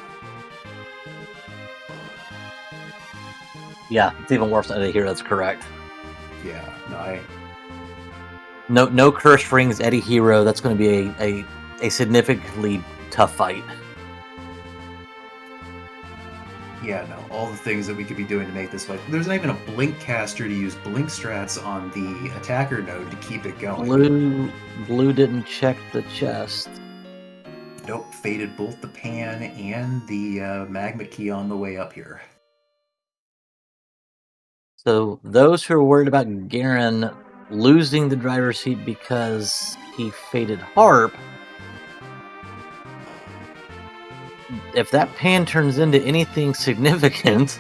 Yeah, it's even worse than Eddie Hero, that's correct. Yeah, no cursed rings, Eddie Hero, that's going to be a significantly tough fight. Yeah, no, all the things that we could be doing to make this fight. There's not even a blink caster to use blink strats on the attacker node to keep it going. Blue didn't check the chest. Nope, faded both the pan and the magma key on the way up here. So those who are worried about Guerin losing the driver's seat because he faded harp, if that pan turns into anything significant,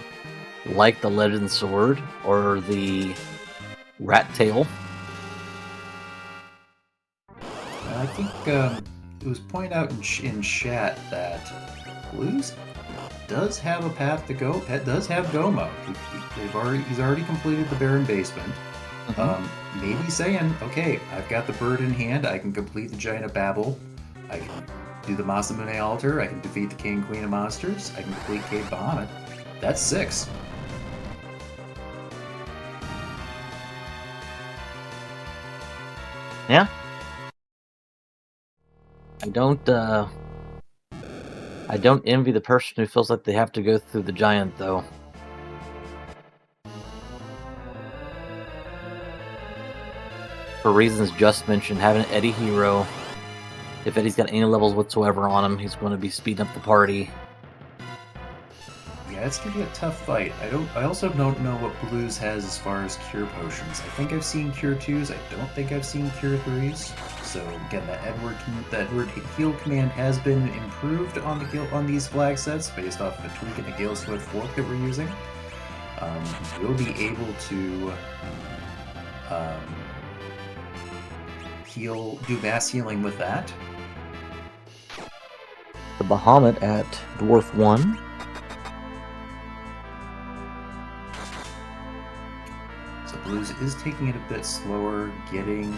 like the legend sword or the rat tail, I think it was pointed out in chat that Blues does have a path to go. It does have go mode. He's already completed the Baron basement. Maybe saying, okay, I've got the bird in hand. I can complete the Giant of Babel. I can do the Masamune altar. I can defeat the King and Queen of Monsters. I can complete Cave Bahamut. That's 6. Yeah. I don't envy the person who feels like they have to go through the giant, though. For reasons just mentioned, having an Eddie Hero, if Eddie's got any levels whatsoever on him, he's going to be speeding up the party. Yeah, it's gonna be a tough fight. I also don't know what Blues has as far as cure potions. I think I've seen cure 2s. I don't think I've seen cure 3s. So again, the Edward heal command has been improved on these flag sets based off of a tweak in the Gale Swift fork that we're using. We'll be able to do mass healing with that. The Bahamut at Dwarf 1. So Blues is taking it a bit slower, getting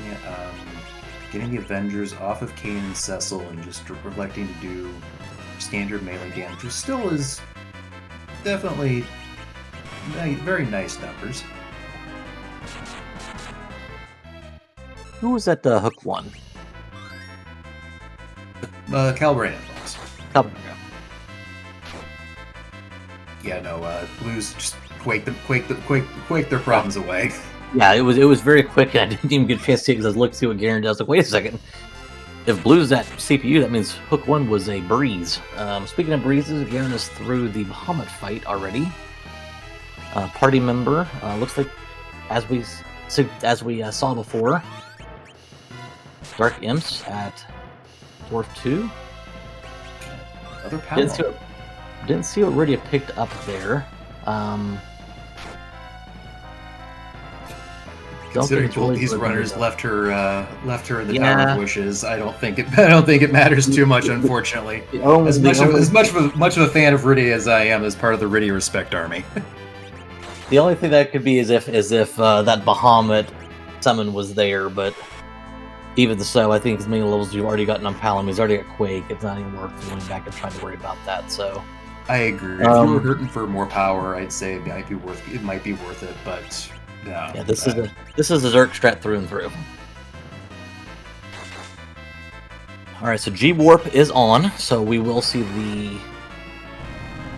Getting the Avengers off of Kane and Cecil and just electing to do standard melee damage, which still is definitely very nice numbers. Who was that hook one? Calbrand was. Couple. Yeah, no, Blues just quake their problems away. Yeah, it was very quick, and I didn't even get a chance to see it because I was looking to see what Guerin does. Like, wait a second. If Blue's at CPU, that means hook one was a breeze. Speaking of breezes, Guerin is through the Bahamut fight already. Party member looks like, as we saw before, Dark Imps at Dwarf 2. Other power. Didn't see what Rydia picked up there. Considering both these runners left her in the Tower of Wishes, I don't think it matters too much, unfortunately. As much of a fan of Rydia as I am, as part of the Rydia Respect Army. The only thing that could be is if that Bahamut summon was there, but even so, I think as many levels you've already gotten on Palam, he's already got Quake. It's not even worth going back and trying to worry about that. So I agree. If you were hurting for more power, I'd say it might be worth it, but no. Yeah, this is a Zerg strat through and through. All right, so G Warp is on, so we will see the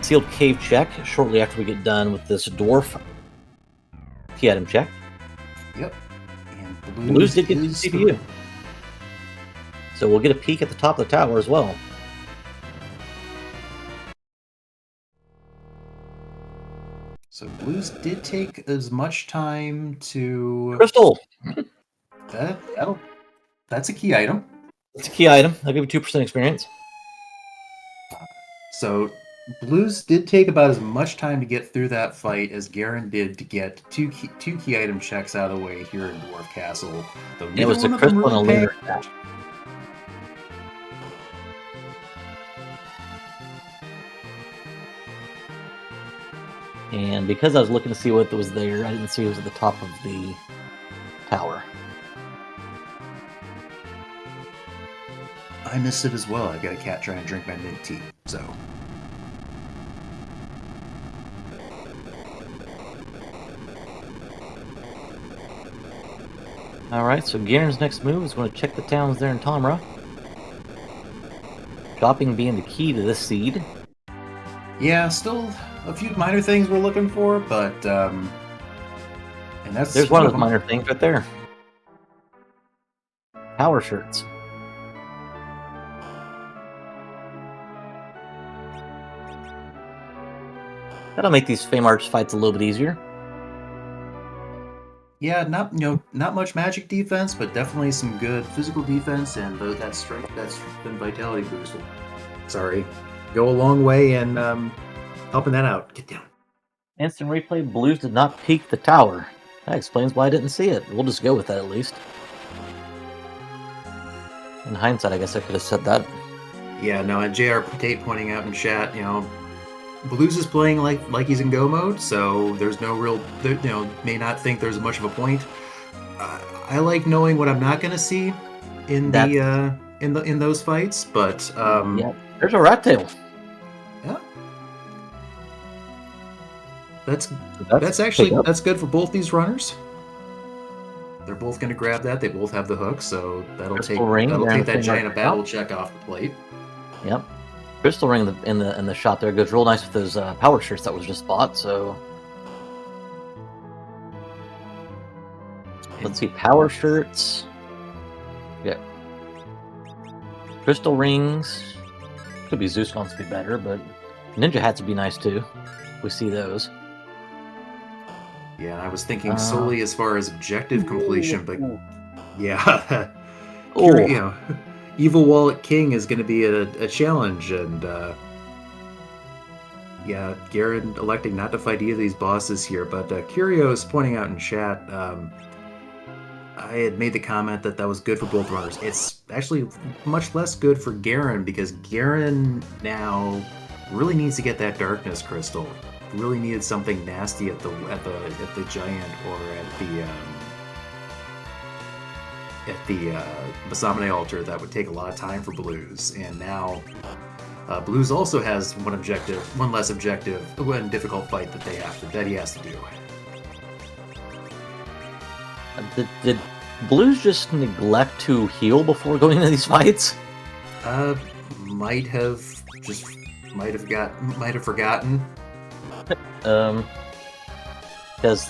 sealed cave check shortly after we get done with this dwarf key item check. Yep. And Blues did get the CPU. So we'll get a peek at the top of the tower as well. So Blues did take as much time to... Crystal! That's a key item. It's a key item. I'll give you 2% experience. So Blues did take about as much time to get through that fight as Guerin did to get two key item checks out of the way here in Dwarf Castle. It was a crystal and a lunar attack. And because I was looking to see what was there, I didn't see it was at the top of the tower. I missed it as well. I've got a cat trying to drink my mint tea, so... Alright, so Guerin's next move is going to check the towns there in Tamra. Dropping being the key to this seed. Yeah, still a few minor things we're looking for, but and there's one of those minor things right there. Power shirts. That'll make these Fame Arch fights a little bit easier. Yeah, not much magic defense, but definitely some good physical defense, and that strength and vitality boost will, go a long way in helping that out. Get down. Instant replay, Blues did not peek the tower. That explains why I didn't see it. We'll just go with that at least. In hindsight, I guess I could have said that. Yeah, no, and JR Tate pointing out in chat, Blues is playing like he's in go mode, so there's no real, may not think there's much of a point. I like knowing what I'm not going to see in in those fights, but yeah, there's a rat tail. Yeah, that's good for both these runners. They're both going to grab that. They both have the hook, so that'll take that giant battle check off the plate. Yep. Crystal ring in the shot there goes real nice with those power shirts that was just bought. So let's see, power shirts. Yeah. Crystal rings. Could be Zeus wants to be better, but ninja hats would be nice too. We see those. Yeah, I was thinking solely as far as objective completion, but yeah, Evil Wallet King is going to be a challenge, and yeah, Guerin electing not to fight either of these bosses here, but Curio is pointing out in chat, I had made the comment that was good for both runners. It's actually much less good for Guerin, because Guerin now really needs to get that Darkness Crystal. Really needed something nasty at the giant or Masamune altar that would take a lot of time for Blues, and now Blues also has one less objective, one difficult fight that he has to do. Did Blues just neglect to heal before going into these fights? Might have forgotten. Because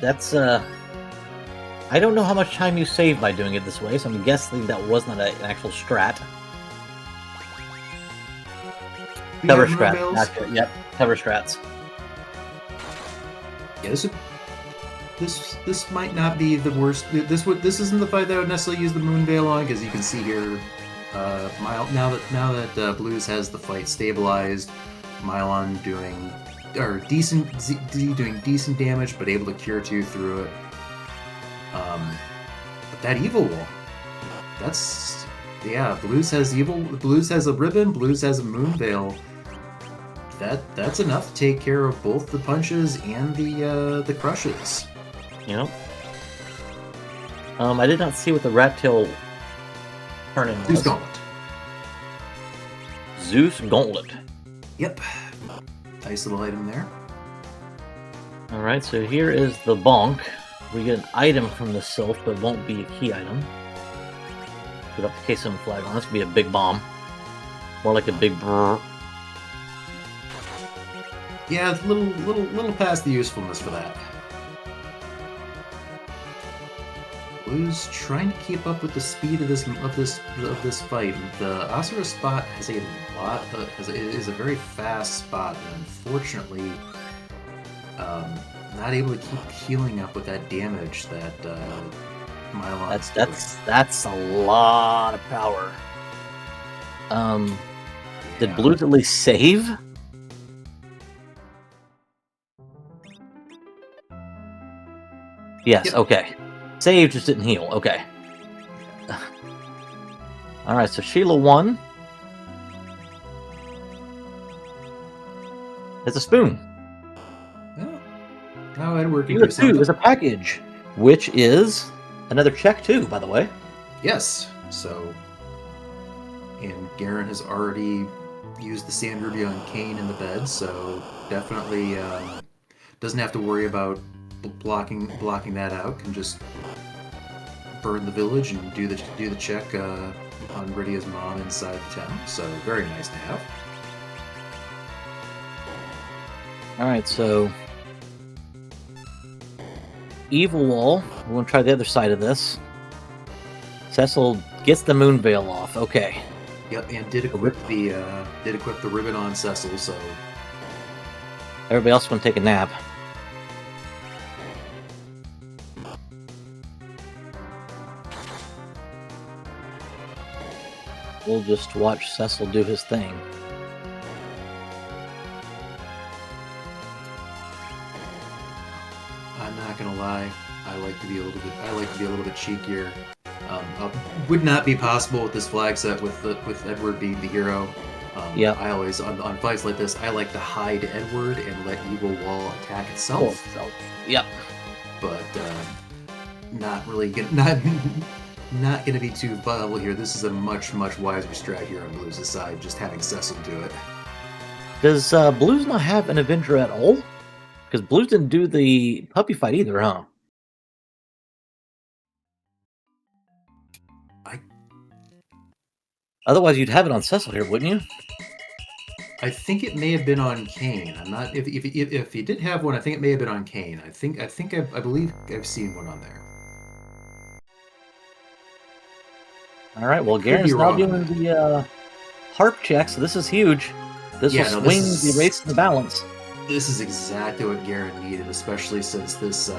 that's I don't know how much time you save by doing it this way, so I'm guessing that was not an actual strat. Cover strats. Gotcha. Yep, cover strats. Yeah, this might not be the worst. This isn't the fight that I would necessarily use the Moon Veil on, because you can see here, now that Blues has the fight stabilized, Mylon doing decent damage, but able to cure 2 through it. But that evil wall, Blues has a ribbon, Blues has a Moon Veil. That's enough to take care of both the punches and the crushes. Yep. I did not see what the rat tail turn-in was. Zeus Gauntlet. Zeus Gauntlet. Yep. Nice little item there. Alright, so here is the bonk. We get an item from the sylph, but it won't be a key item. Put up the K7 flag on. This could be a big bomb. More like a big brrr. Yeah, it's a little past the usefulness for that. Blues trying to keep up with the speed of this fight. The Asura spot has is a very fast spot, and unfortunately, not able to keep healing up with that damage that Mylon's doing. That's a lot of power. Did Blues at least save? Yes. Yep. Okay. Save, just didn't heal. Okay. Alright, so Sheila won. It's a spoon. Oh, now Edward can Sheila do something. 2 is a package, which is another check too, by the way. Yes. So, and Guerin has already used the Sand Ruby on Kane in the bed, so definitely doesn't have to worry about blocking that out. Can just burn the village and do the check on Rydia's mom inside the town. So very nice to have. Alright, so Evil Wall. We're going to try the other side of this. Cecil gets the Moon Veil off. Okay. Yep, and did equip the ribbon on Cecil, so everybody else going to take a nap. We'll just watch Cecil do his thing. I'm not gonna lie, I like to be a little bit cheekier. Would not be possible with this flag set with Edward being the hero. Yeah. I always on fights like this, I like to hide Edward and let Evil Wall attack itself. Yep. But not gonna be too viable here. This is a much wiser strat here on Blues' side, just having Cecil do it. Does Blues not have an Avenger at all? Because Blues didn't do the puppy fight either, huh? Otherwise, you'd have it on Cecil here, wouldn't you? I think it may have been on Kane. I'm not. If he did have one, I think it may have been on Kane. I believe I've seen one on there. All right. Well, Guerin's now doing the harp check, so this is huge. This will swing the race to the balance. This is exactly what Guerin needed, especially since this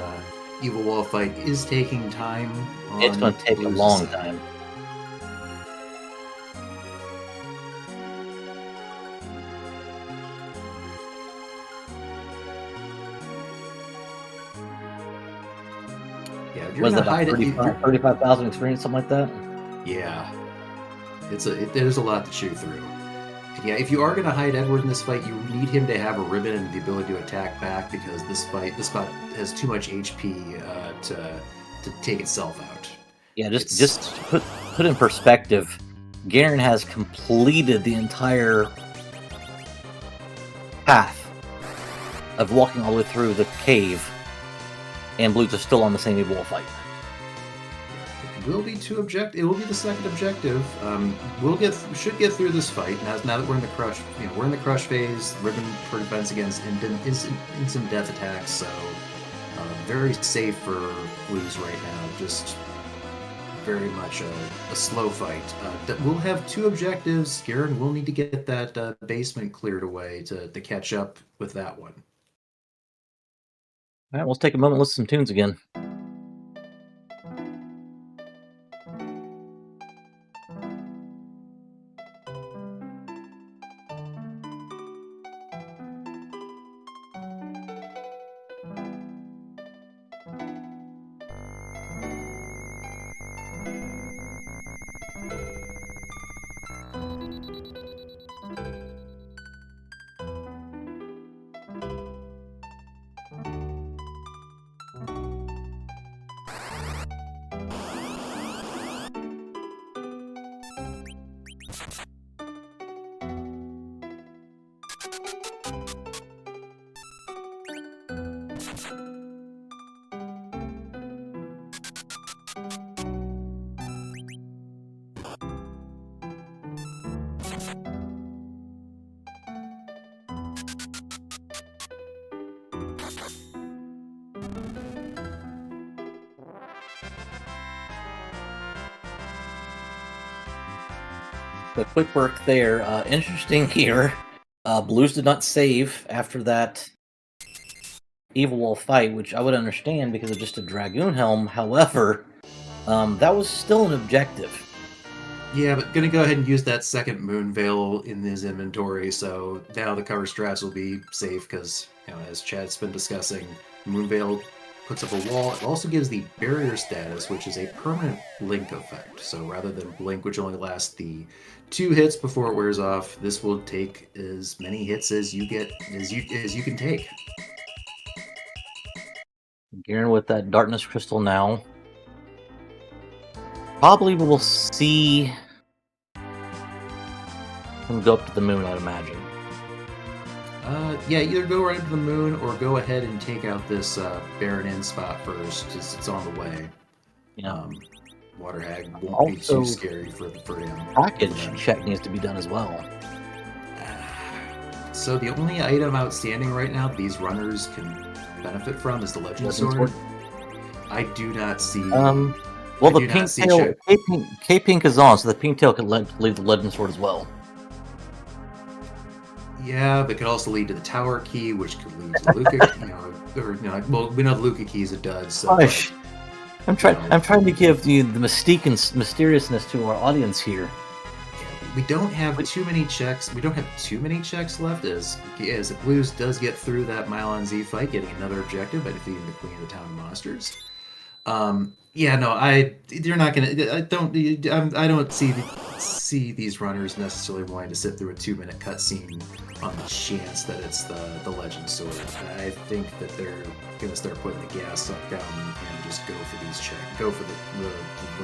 Evil Wall fight is taking time. It's going to take a long time. Yeah, was it about 35,000 experience, something like that? Yeah, there's a lot to chew through. Yeah, if you are going to hide Edward in this fight, you need him to have a ribbon and the ability to attack back, because this spot has too much HP to take itself out. Yeah, It's just to put in perspective, Guerin has completed the entire path of walking all the way through the cave, and Blues are still on the same wall fight. it will be it will be the second objective. Should get through this fight now that we're in the crush. We're in the crush phase. Ribbon for defense against instant death attacks. So very safe for Blues right now. Just very much a slow fight. We'll have two objectives. Guerin will need to get that basement cleared away to catch up with that one. All right, let's take a moment and listen to some tunes again. The quick work there. Interesting here. Blues did not save after that Evil Wall fight, which I would understand because of just a Dragoon Helm. However, that was still an objective. Yeah, but gonna go ahead and use that second Moon Veil in his inventory, so now the cover strats will be safe because, as Chad's been discussing, Moon Veil puts up a wall. It also gives the barrier status, which is a permanent blink effect. So rather than blink, which only lasts the 2 hits before it wears off, this will take as many hits as you can take. Guerin with that Darkness Crystal now. Probably we'll see him go up to the moon, I'd imagine. Yeah, either go right into the moon or go ahead and take out this Baron Inn spot first, because it's on the way. Yeah. Water Hag won't Also, be too scary for him. Package check needs to be done as well. So the only item outstanding right now these runners can benefit from is the Legend Sword. I do not see. Well, the pink tail, K-Pink is on, so the pink tail could leave the Legend Sword as well. Yeah, but could also lead to the Tower Key, which could lead to Luca. Well, we know the Luca Key is a dud. So Gosh, I'm trying to give the mystique and mysteriousness to our audience here. We don't have too many checks. We don't have too many checks left as Blues does get through that Mile on Z fight, getting another objective by defeating the Queen of the Town of Monsters. You're not gonna. I don't see these runners necessarily wanting to sit through a 2-minute cutscene on the chance that it's the Legend Sword. I think that they're gonna start putting the gas up down and just go for these checks. Go for the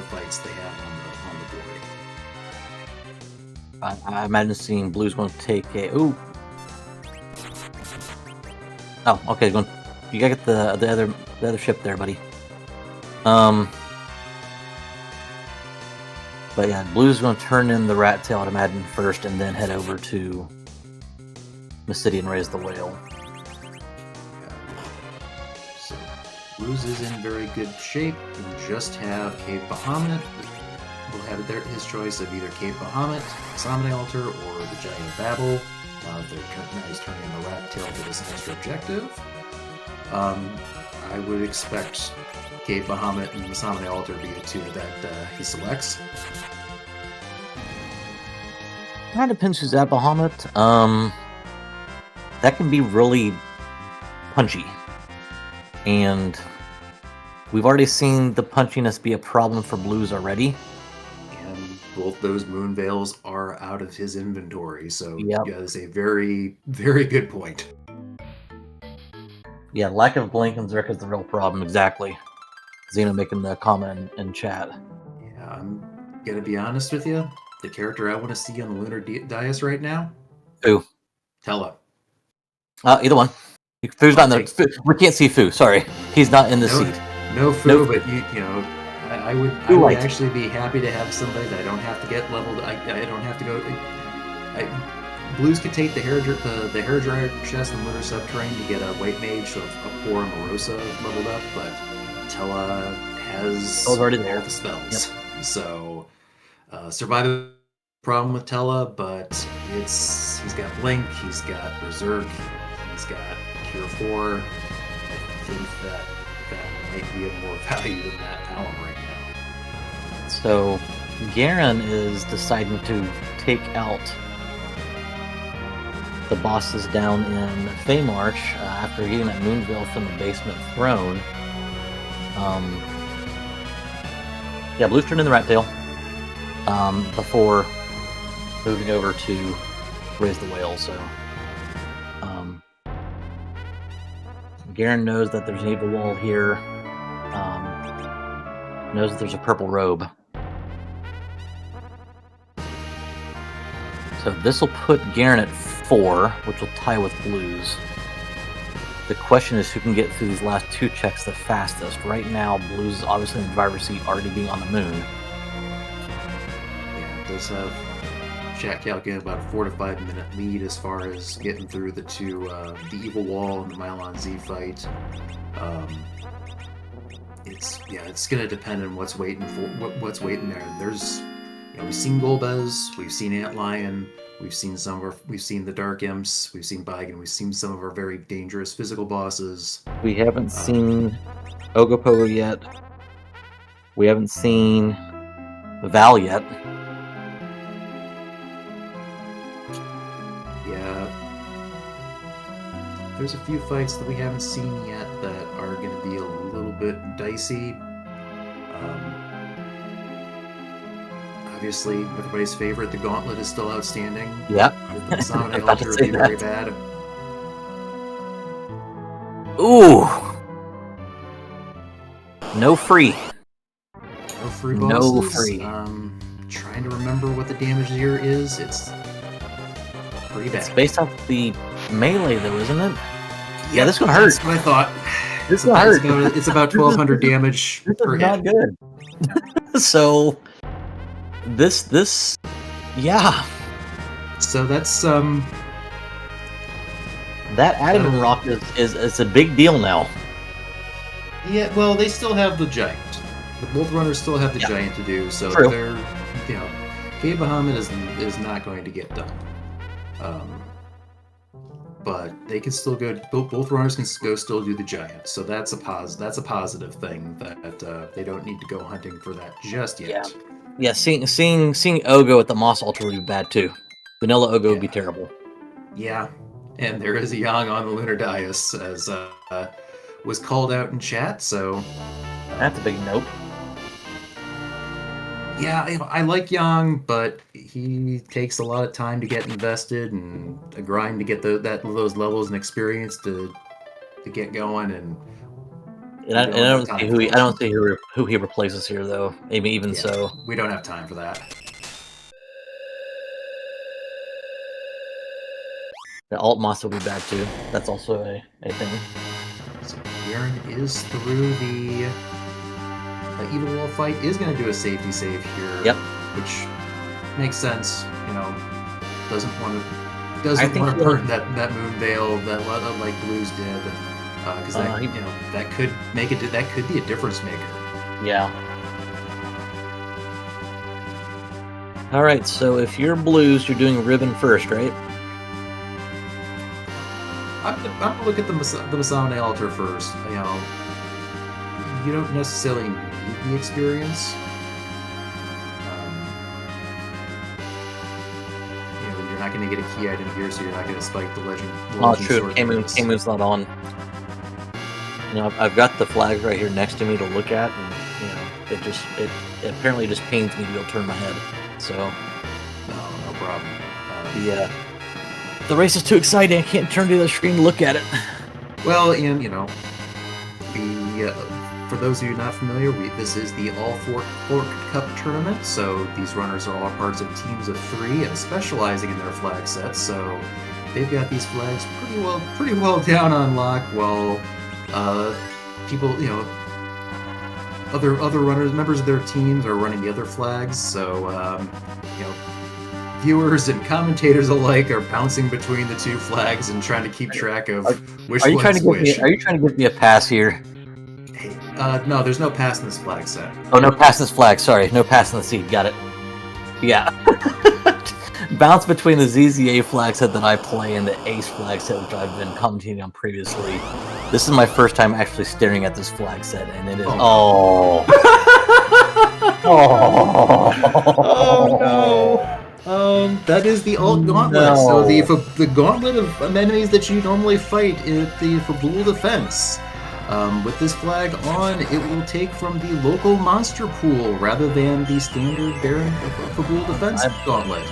fights they have on the board. I imagine seeing Blue's going to take a. Ooh. Oh, okay. You gotta get the other ship there, buddy. But yeah, Blue's going to turn in the rat tail, I'd imagine, first, and then head over to Miss City and raise the whale. So Blues is in very good shape. We'll just have Cave Bahamut. We'll have his choice of either Cave Bahamut, Samane Altar, or the Giant of Babel. Now he's turning in the rat tail for this extra objective. I would expect Cave Bahamut and the Samane Altar be the two that he selects. Kind of depends who's at Bahamut. That can be really punchy. And we've already seen the punchiness be a problem for Blues already. And both those Moon Veils are out of his inventory, so Yep. that is a very, very good point. Yeah, lack of Blink and Zerk is the real problem, exactly. Xeno making the comment in chat. I'm gonna be honest with you. The character I want to see on the Lunar dais right now, Foo. Tella. Either one. Foo's not in there. We can't see Foo. Sorry, he's not in the seat. No Foo, but you know, I would Light. actually be happy to have somebody that I don't have to get leveled. I don't have to go. Blues could take the hair dryer chest and Lunar subterrane to get a white mage of a poor Morosa leveled up, but Tella has already there. all the spells. Yep. So survival problem with Tella, but he's got Blink, he's got Berserk, he's got Cure 4. I think that might be of more value than that Talon right now. So Guerin is deciding to take out the bosses down in Feymarch after getting that Moonveil from the basement throne. Blue's turned in the Rat Tail before moving over to raise the whale. So Guerin knows that there's an evil wall here. Knows that there's a purple robe. So this will put Guerin at 4, which will tie with Blues. The question is who can get through these last 2 checks the fastest. Right now, Blues is obviously in the driver's seat, already being on the moon. Yeah, it does have Jack calculated about a 4 to 5 minute lead as far as getting through the two, the Evil Wall and the Mylon Z fight. It's gonna depend on what's waiting there. There's, we've seen Golbez, we've seen Antlion, we've seen the Dark Imps, we've seen Baigan, we've seen some of our very dangerous physical bosses. We haven't seen Ogopogo yet. We haven't seen Val yet. Yeah. There's a few fights that we haven't seen yet that are going to be a little bit dicey. Obviously, everybody's favorite, the gauntlet, is still outstanding. Yep. The Masonic altar would be very bad. Ooh. No free. No free bosses. No free. Trying to remember what the damage here is. It's pretty bad. It's based off the melee, though, isn't it? Yeah, this one hurts. That's what I thought. This one hurts. It's about 1,200 damage per hit. Not good. So, this, yeah. So that's that adamant rock is a big deal now. Yeah, well, they still have the giant. Both runners still have the giant to do, so True. They're, Cave Bahamut is not going to get done. But they can still go. Both runners can go still do the giant, so that's a positive thing that they don't need to go hunting for that just yet. Yeah. Seeing Ogo at the Moss altar would be bad too. Vanilla Ogo would be terrible. Yeah, and there is a Yang on the Lunar dais, as was called out in chat. So that's a big nope. Yeah, I like Yang, but he takes a lot of time to get invested and a grind to get those levels and experience to get going. And I don't see who he replaces here, though. Maybe even so, we don't have time for that. The alt moss will be bad too. That's also a thing. So Guerin is through the Evil Wall fight. Is going to do a safety save here. Yep. Which makes sense. Doesn't want to burn that moon veil that like Blues did, because that could be a difference maker. Yeah. All right. So if you're Blues, you're doing Ribbon first, right? I'm gonna look at the Masonic altar first. You don't necessarily need the experience. You're not going to get a key item here, so you're not going to spike the legend. Oh, true. K-Moon's not on. I've got the flags right here next to me to look at, and it apparently just pains me to be able to turn my head. So no problem. The race is too exciting. I can't turn to the screen to look at it. Well, and the for those of you not familiar, this is the All Fork Cup tournament, so these runners are all parts of teams of 3 and specializing in their flag sets, so they've got these flags pretty well down on lock, while people, other runners, members of their teams are running the other flags, so viewers and commentators alike are bouncing between the 2 flags and trying to keep track of which one's which. Are you trying to give me a pass here? No, there's no pass in this flag set. Oh, no pass in this flag. Sorry, no pass in the seed. Got it. Yeah. Bounce between the ZZA flag set that I play and the Ace flag set, which I've been commentating on previously. This is my first time actually staring at this flag set, and it is. Oh no! That is the alt gauntlet. No. So the gauntlet of enemies that you normally fight for Blue Defense. With this flag on, it will take from the local monster pool rather than the standard Guerin Blue Defense gauntlet.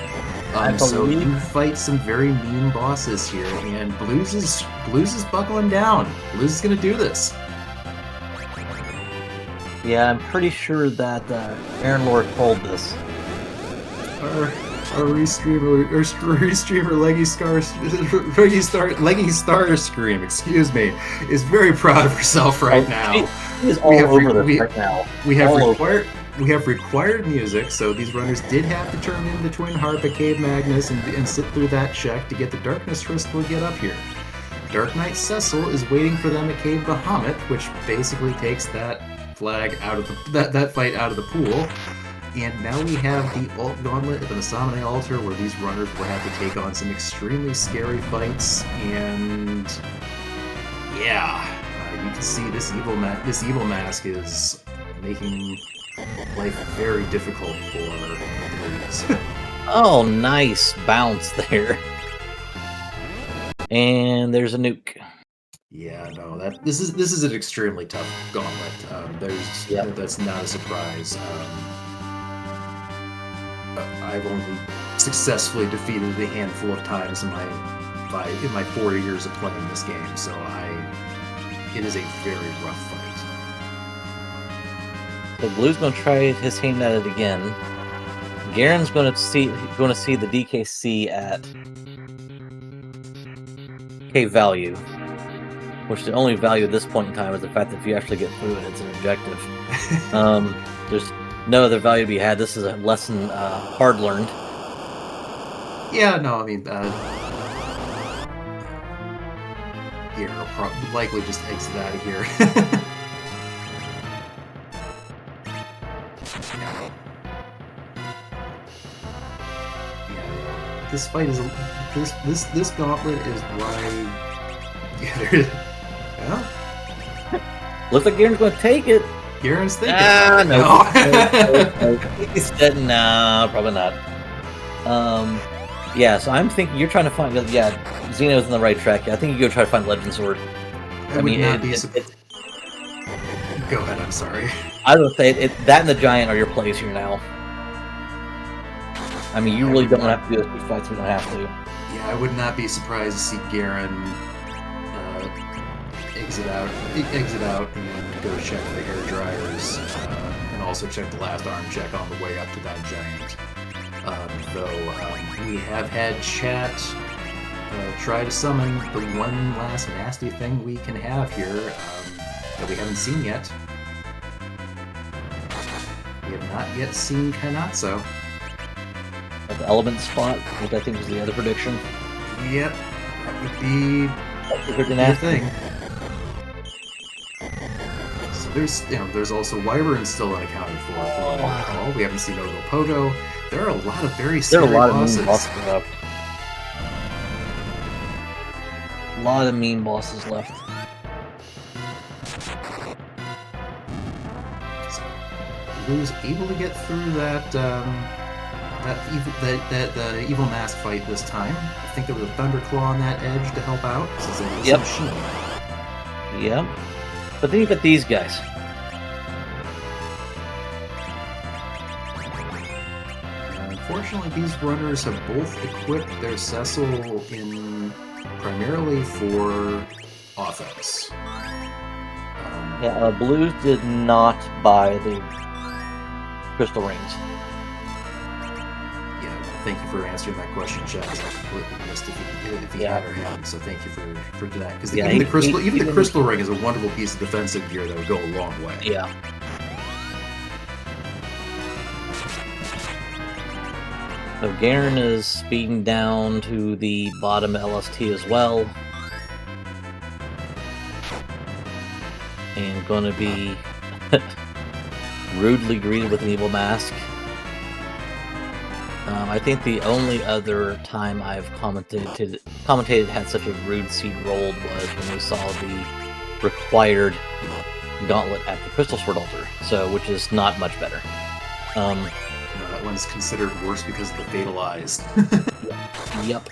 So you fight some very mean bosses here, and Blues is buckling down. Blues is going to do this. Yeah, I'm pretty sure that Aaron Lord told this. Our restreamer Leggy Starscream, excuse me, is very proud of herself right now. She is all over this right now. We have required music, so these runners did have to turn in the Twin Harp at Cave Magnus and sit through that check to get the Darkness Crystal to get up here. Dark Knight Cecil is waiting for them at Cave Bahamut, which basically takes that flag out of that fight out of the pool. And now we have the Alt Gauntlet at the Masamune Altar, where these runners will have to take on some extremely scary fights. And yeah, you can see this evil mask is making life very difficult for the Blues. Oh, nice bounce there. And there's a nuke. Yeah, no, this is an extremely tough gauntlet. That's not a surprise. I've only successfully defeated it a handful of times in my 4 years of playing this game, so it is a very rough fight. The Blue's going to try his hand at it again. Guerin's going to see the DKC at K value, which the only value at this point in time is the fact that if you actually get through it, it's an objective. There's no other value to be had. This is a lesson hard learned. Yeah, no, I mean, here, I'll likely just exit out of here. Yeah, this fight is this gauntlet is why. Yeah. Looks like Guerin's going to take it. Guerin's thinking. No. He said no, probably not. Yeah, so I'm thinking you're trying to find. Yeah, Xeno's on the right track. I think you go try to find Legend Sword. I mean, go ahead. I'm sorry. I would say that and the Giant are your plays here now. I mean, you really don't have to do this big fights. We don't have to. Yeah, I would not be surprised to see Guerin exit out and go check the hair dryers, and also check the last arm check on the way up to that Giant. We have had chat try to summon the one last nasty thing we can have here that we haven't seen yet. We have not yet seen Kainatsu. At the element spot, which I think was the other prediction. Yep, that would be the thing. So there's also Wyvern still unaccounted for. Wow. We haven't seen Ogo Pogo. There are a lot of very scary bosses. Mean bosses left. A lot of mean bosses left. So, Blue's able to get through the evil mask fight this time. I think there was a Thunderclaw on that edge to help out. Since it is a machine. Yep. But then you got these guys. Unfortunately, these runners have both equipped their Cecil primarily for offense. Yeah, Blues did not buy the crystal rings. Yeah, well, thank you for answering that question, Chad. I completely missed if he Yeah. had or hadn't. So thank you for that. Because Yeah, even the he crystal ring is a wonderful piece of defensive gear that would go a long way. Yeah. So Guerin is speeding down to the bottom LST as well. And going to be rudely greeted with an evil mask. I think the only other time I've commentated had such a rude seed rolled was when we saw the required gauntlet at the Crystal Sword altar, so which is not much better. That one's considered worse because of the fatalized. Yep.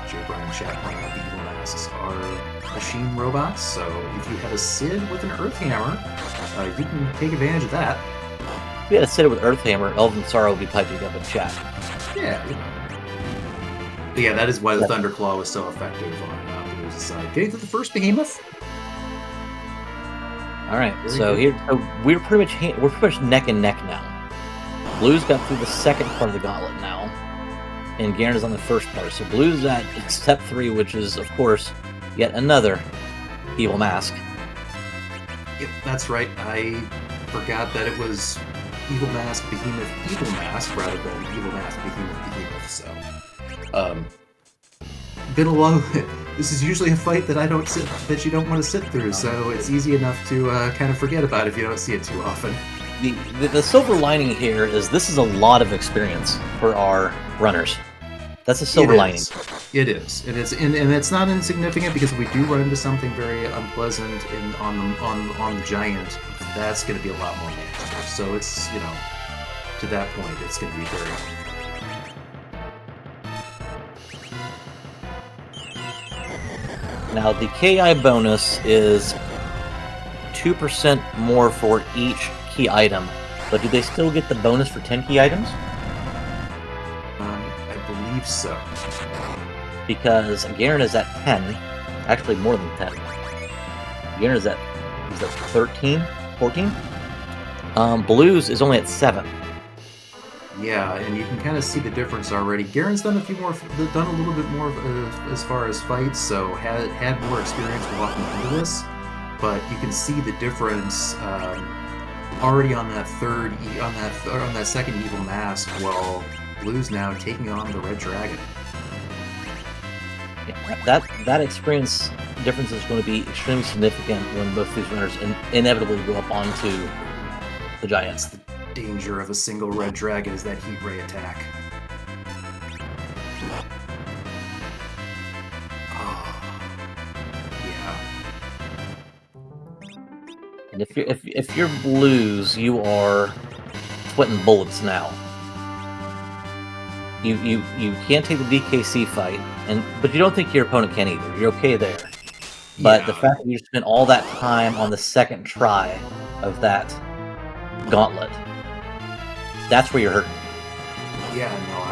Jay Brian chat pointing out the evil masks are machine robots, so if you have a Sid with an Earth Hammer, you can take advantage of that. If we had a Sid with Earth Hammer, Elven Sorrow would be piping up in chat. Yeah, But yeah, that is why the Thunderclaw was so effective on Blues' side. Getting to the first behemoth. All right, so we're pretty much neck and neck now. Blues got through the second part of the gauntlet now, and Guerin is on the first part. So Blues at step 3, which is of course yet another evil mask. Yep, that's right. I forgot that it was evil mask behemoth evil mask rather than evil mask behemoth. So, been a long. This is usually a fight that you don't want to sit through. So it's easy enough to kind of forget about if you don't see it too often. The silver lining here is this is a lot of experience for our runners. That's a silver lining. It is, and it's not insignificant because we do run into something very unpleasant on the giant. That's going to be a lot more manageable. So it's to that point, it's going to be very. Now the KI bonus is 2% more for each key item, but do they still get the bonus for 10 key items? I believe so. Because Guerin is at 10, actually more than 10. Guerin is at 13, 14? Blues is only at 7. Yeah, and you can kind of see the difference already. Guerin's done a little bit more as far as fights, so had more experience walking into this. But you can see the difference already on that on that second evil mask. While Blue's now taking on the red dragon. Yeah, that experience difference is going to be extremely significant when both these runners inevitably go up onto the giants. The danger of a single red dragon is that heat ray attack. And if you're Blues, you are sweating bullets now. You can't take the DKC fight, but you don't think your opponent can either. You're okay there. But the fact that you spent all that time on the second try of that gauntlet, that's where you're hurting. Yeah, no,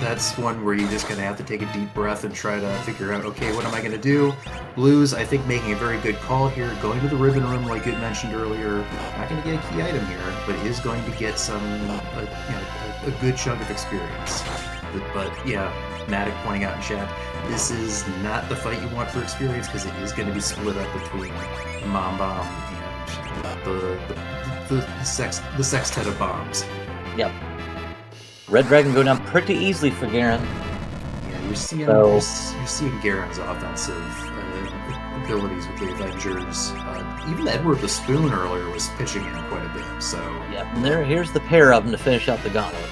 that's one where you're just going to have to take a deep breath and try to figure out, okay, what am I going to do? Blues, I think, making a very good call here, going to the ribbon room like you mentioned earlier. Not going to get a key item here, but is going to get a good chunk of experience. But yeah, Matic pointing out in chat, this is not the fight you want for experience because it is going to be split up between Mom Bomb and the sextet of bombs. Yep. Red Dragon go down pretty easily for Guerin. Yeah, you're seeing Guerin's offensive abilities with the Avengers. Even Edward the Spoon earlier was pitching in quite a bit. So yep, and here's the pair of them to finish out the gauntlet.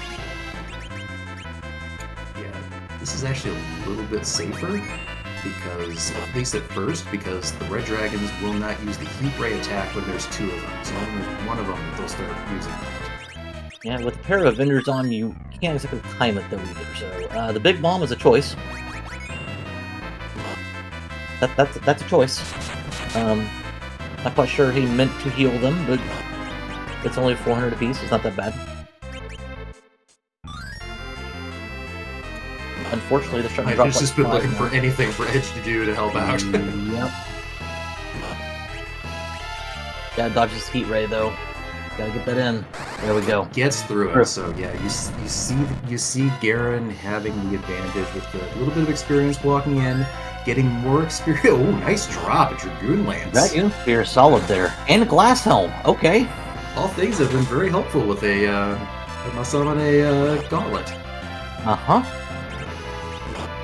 Yeah, this is actually a little bit safer because, at least at first, because the Red Dragons will not use the heat ray attack when there's 2 of them. So when there's 1 of them, they'll start using that. Yeah, with a pair of Avengers on, you can't exactly time it though either. So the big bomb is a choice. That's a choice. Not quite sure he meant to heal them, but it's only 400 apiece. It's not that bad. unfortunately, they're starting to I've drop. just been looking for anything for Edge to do to help out. Yep. Gotta dodge this heat ray though. Gotta get that in. There we go. Gets through it. So yeah, you see Guerin having the advantage with the little bit of experience walking in, getting more experience. Oh, nice drop at Dragoon Lance. Dragoon Spear solid there, and a glass helm. Okay. All things have been very helpful with a gauntlet.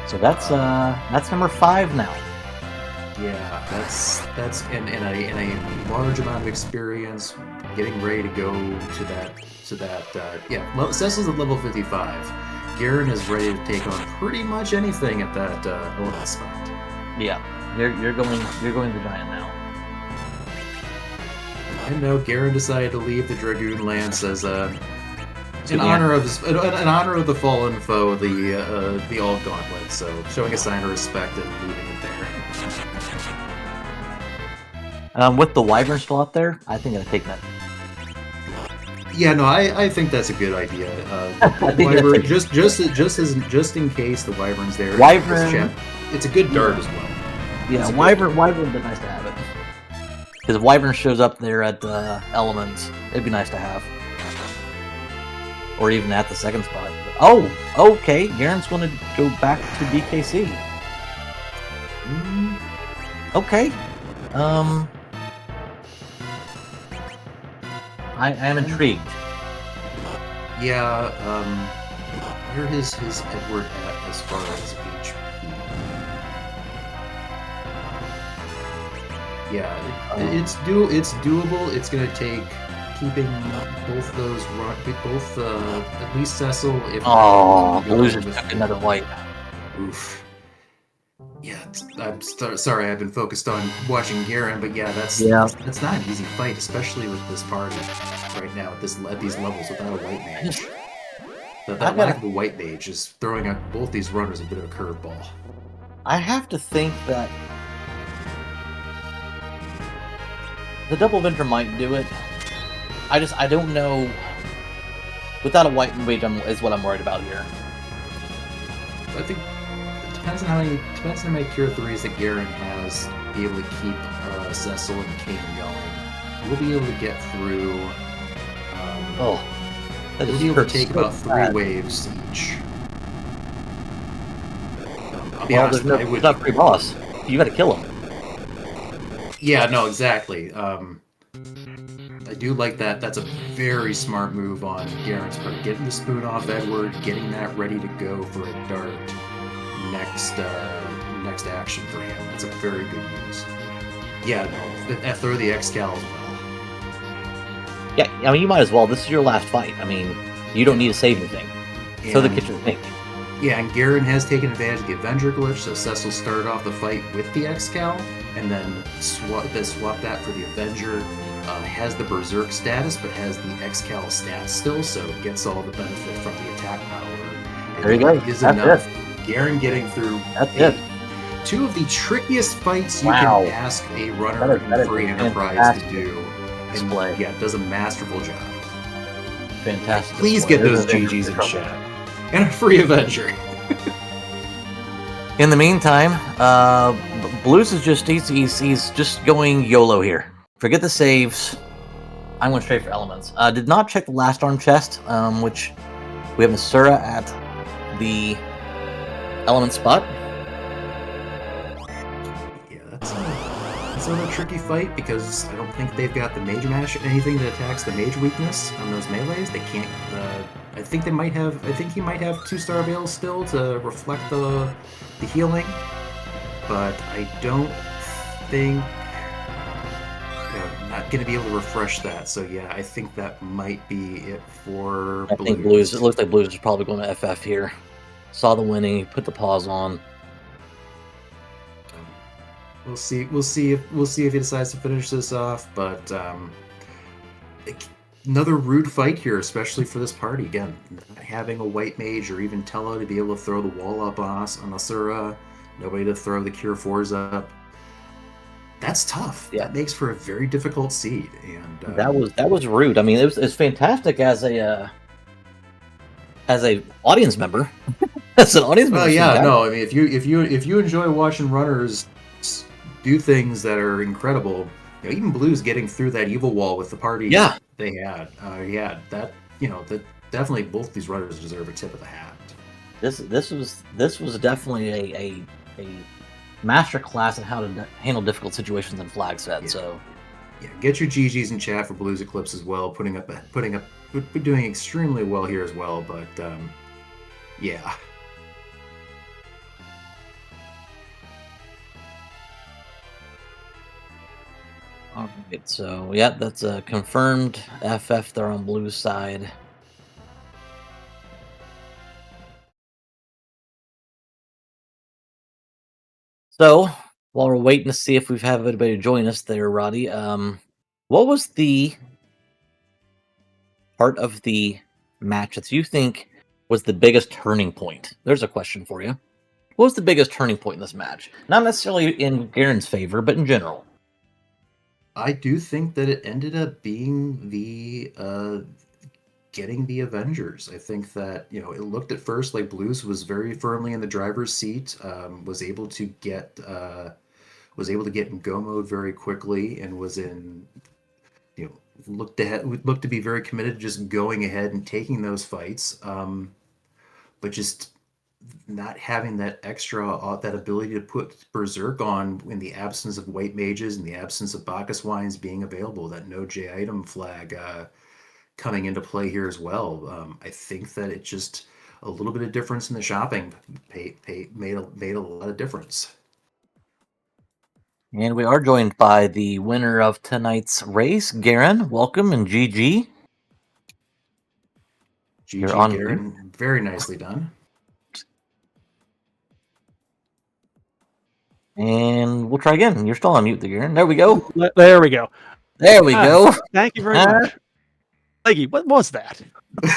So that's number 5 now. Yeah, that's in a large amount of experience, getting ready to go to that. Yeah, Cecil's at level 55. Guerin is ready to take on pretty much anything at that element spot. Yeah, you're going the giant now. And no, Guerin decided to leave the Dragoon Lance as in honor of the fallen foe, the All Gauntlet. So showing a sign of respect and leaving it there. With the Wyvern still out there, I think I'd take that. Yeah, no, I think that's a good idea. Wyvern, just in case the Wyvern's there. Wyvern, it's a good dart as well. Yeah, Wyvern would be nice to have it. Because if Wyvern shows up there at the Elements, it'd be nice to have. Or even at the second spot. Oh, okay. Guerin's going to go back to DKC. Okay. I am intrigued. Yeah, where is his Edward at as far as HP? Yeah, it's doable. It's gonna take keeping both those at least Cecil. If Blues just took another wipe. Oof. Yeah, I'm sorry. I've been focused on watching Guerin, but yeah, that's not an easy fight, especially with this party right now at these levels without a white mage. That lack of a white mage is throwing at both these runners a bit of a curveball. I have to think that the double Avenger might do it. I don't know. Without a white mage is what I'm worried about here. I think it depends on how many Cure 3s that Guerin has to be able to keep Cecil and Kane going. We'll be able to get through. We'll be able to take about 3 waves each. I'll be honest, there's not free boss. You gotta kill him. Yeah, no, exactly. I do like that. That's a very smart move on Guerin's part. Getting the spoon off Edward, getting that ready to go for a dart next action for him. That's a very good use. Yeah, no, throw the Excal as well. Yeah, I mean, you might as well. This is your last fight. I mean, you don't need to save anything. Throw the kitchen sink. Yeah, and Guerin has taken advantage of the Avenger glitch, so Cecil started off the fight with the Excal, and then swap that for the Avenger. Has the Berserk status, but has the Excal stats still, so gets all the benefit from the attack power. There you go. Is enough. Guerin getting through. That's it. 2 of the trickiest fights you can ask a runner in Free Enterprise to do. And yeah, it does a masterful job. Fantastic. Please get those GGs in chat. And a free Avenger. In the meantime, Blues is he's just going YOLO here. Forget the saves. I'm going straight for elements. Did not check the last arm chest, which we have Nasura at the element spot. Yeah, that's a tricky fight because I don't think they've got the mage mash, anything that attacks the mage weakness on those melees. They can't. I think he might have 2-star veils still to reflect the healing, but I don't think. Not going to be able to refresh that, so yeah, I think that might be it for Blues. I think Blues. It looks like Blues is probably going to FF here. Saw the winning, put the pause on. We'll see if he decides to finish this off, but another rude fight here, especially for this party. Again, not having a white mage or even Tello to be able to throw the wall up on us on Asura, nobody to throw the Cure 4s up. That's tough. Yeah. That makes for a very difficult seed, and that was rude. I mean, it was fantastic as a audience member. As an audience member, Well, it's yeah, fantastic. no, I mean, if you enjoy watching runners do things that are incredible, even Blues getting through that evil wall with the party Yeah, they had, yeah, that that definitely both these runners deserve a tip of the hat. this was definitely a master class in how to handle difficult situations in flag set. Yeah, So yeah. Get your GGs in chat for Blues Eclipse as well, putting up, doing extremely well here as well. But yeah, all right, so yeah, that's a confirmed FF there on blue side. So while we're waiting to see if we've have anybody join us there, Roddy, what was the part of the match that you think was the biggest turning point? There's a question for you. What was the biggest turning point in this match? Not necessarily in Guerin's favor, but in general. I do think that it ended up being the getting the Avengers. I think that it looked at first like Blues was very firmly in the driver's seat, was able to get in go mode very quickly, and was in you know looked to be very committed to just going ahead and taking those fights. But just not having that extra that ability to put berserk on in the absence of white mages, in the absence of Bacchus wines being available, that no J item flag coming into play here as well. I think that it just a little bit of difference in the shopping made a lot of difference. And we are joined by the winner of tonight's race, Guerin. Welcome, and GG. You're GG on mute. Guerin, very nicely done. And we'll try again. You're still on mute, Guerin. There we go. There we go. There we go. Thank you very much. Leggy, what was that?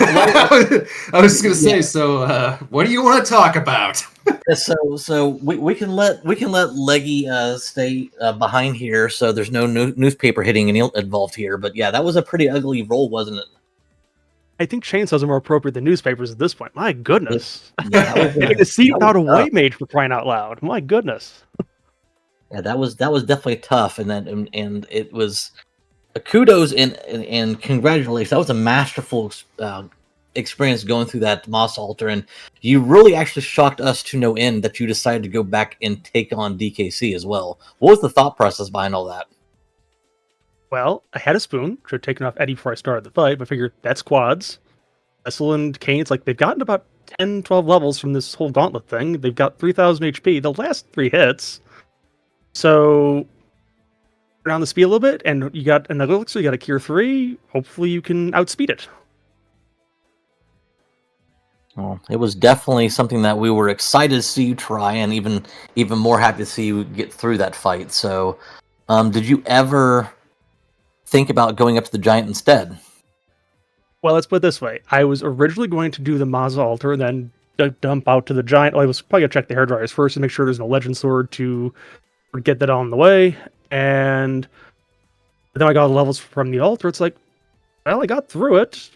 I was just gonna say. Yeah. So, what do you want to talk about? So we can let Leggy stay behind here, so there's no newspaper hitting any involved here. But yeah, that was a pretty ugly roll, wasn't it? I think chainsaws are more appropriate than newspapers at this point. My goodness. Yeah, that was, Getting a seat without a tough. white mage for crying out loud. My goodness. Yeah, that was definitely tough, and it was kudos and congratulations. That was a masterful experience going through that Moss altar, and you really actually shocked us to no end that you decided to go back and take on DKC as well. What was the thought process behind all that? Well, I had a spoon. Should have taken off Eddie before I started the fight, but I figured that's quads. Vessel and Kane's they've gotten about 10, 12 levels from this whole gauntlet thing. They've got 3,000 HP. They'll last 3 hits. So down the speed a little bit, and you got another elixir, you got a cure 3. Hopefully you can outspeed it. Well, it was definitely something that we were excited to see you try, and even more happy to see you get through that fight. So, did you ever think about going up to the giant instead? Well, let's put it this way. I was originally going to do the Maza altar and then dump out to the giant. Well, I was probably going to check the hair dryers first to make sure there's no legend sword to get that on the way. And then I got the levels from the altar. It's like, well, I got through it.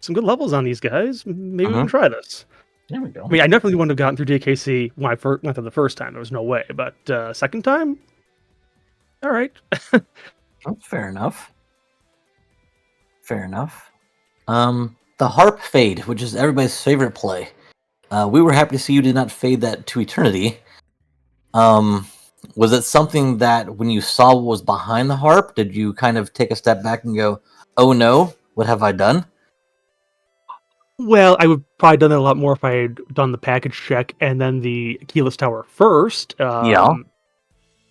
Some good levels on these guys. Maybe we can try this. There we go. I mean, I definitely wouldn't have gotten through DKC when I first went through the first time. There was no way. But second time, all right. Oh, fair enough. Fair enough. The harp fade, which is everybody's favorite play. We were happy to see you did not fade that to eternity. Was it something that when you saw what was behind the harp, did you kind of take a step back and go, "Oh no, what have I done?" Well, I would probably done that a lot more if I had done the package check and then the keyless tower first. Yeah.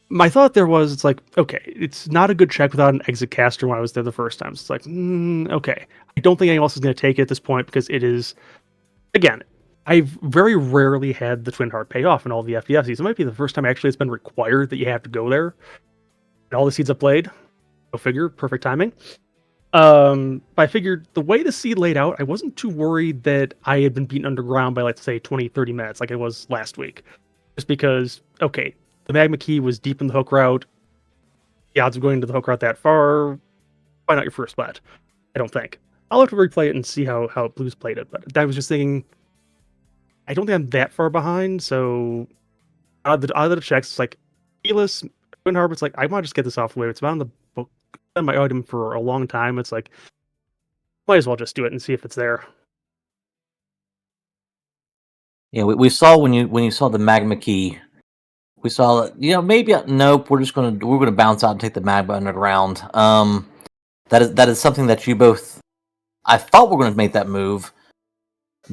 My thought there was, it's like, okay, it's not a good check without an exit caster when I was there the first time. So it's like, okay. I don't think anyone else is going to take it at this point because it is, again, I've very rarely had the Twin Heart pay off in all the FDFCs. It might be the first time actually it's been required that you have to go there. And all the seeds are played. Go figure, perfect timing. I figured the way the seed laid out, I wasn't too worried that I had been beaten underground by, let's say, 20, 30 minutes like it was last week. Just because, okay, the magma key was deep in the hook route. The odds of going to the hook route that far, probably not your first bet. I don't think. I'll have to replay it and see how Blues played it. But I was just thinking, I don't think I'm that far behind. So out of the checks, it's like keyless twin harp. It's like I want to just get this off the way. It's been on the book, on my item for a long time. It's like might as well just do it and see if it's there. Yeah, we saw when you saw the magma key, we saw that maybe nope, we're gonna bounce out and take the magma underground. That is something that you both I thought we were gonna make that move,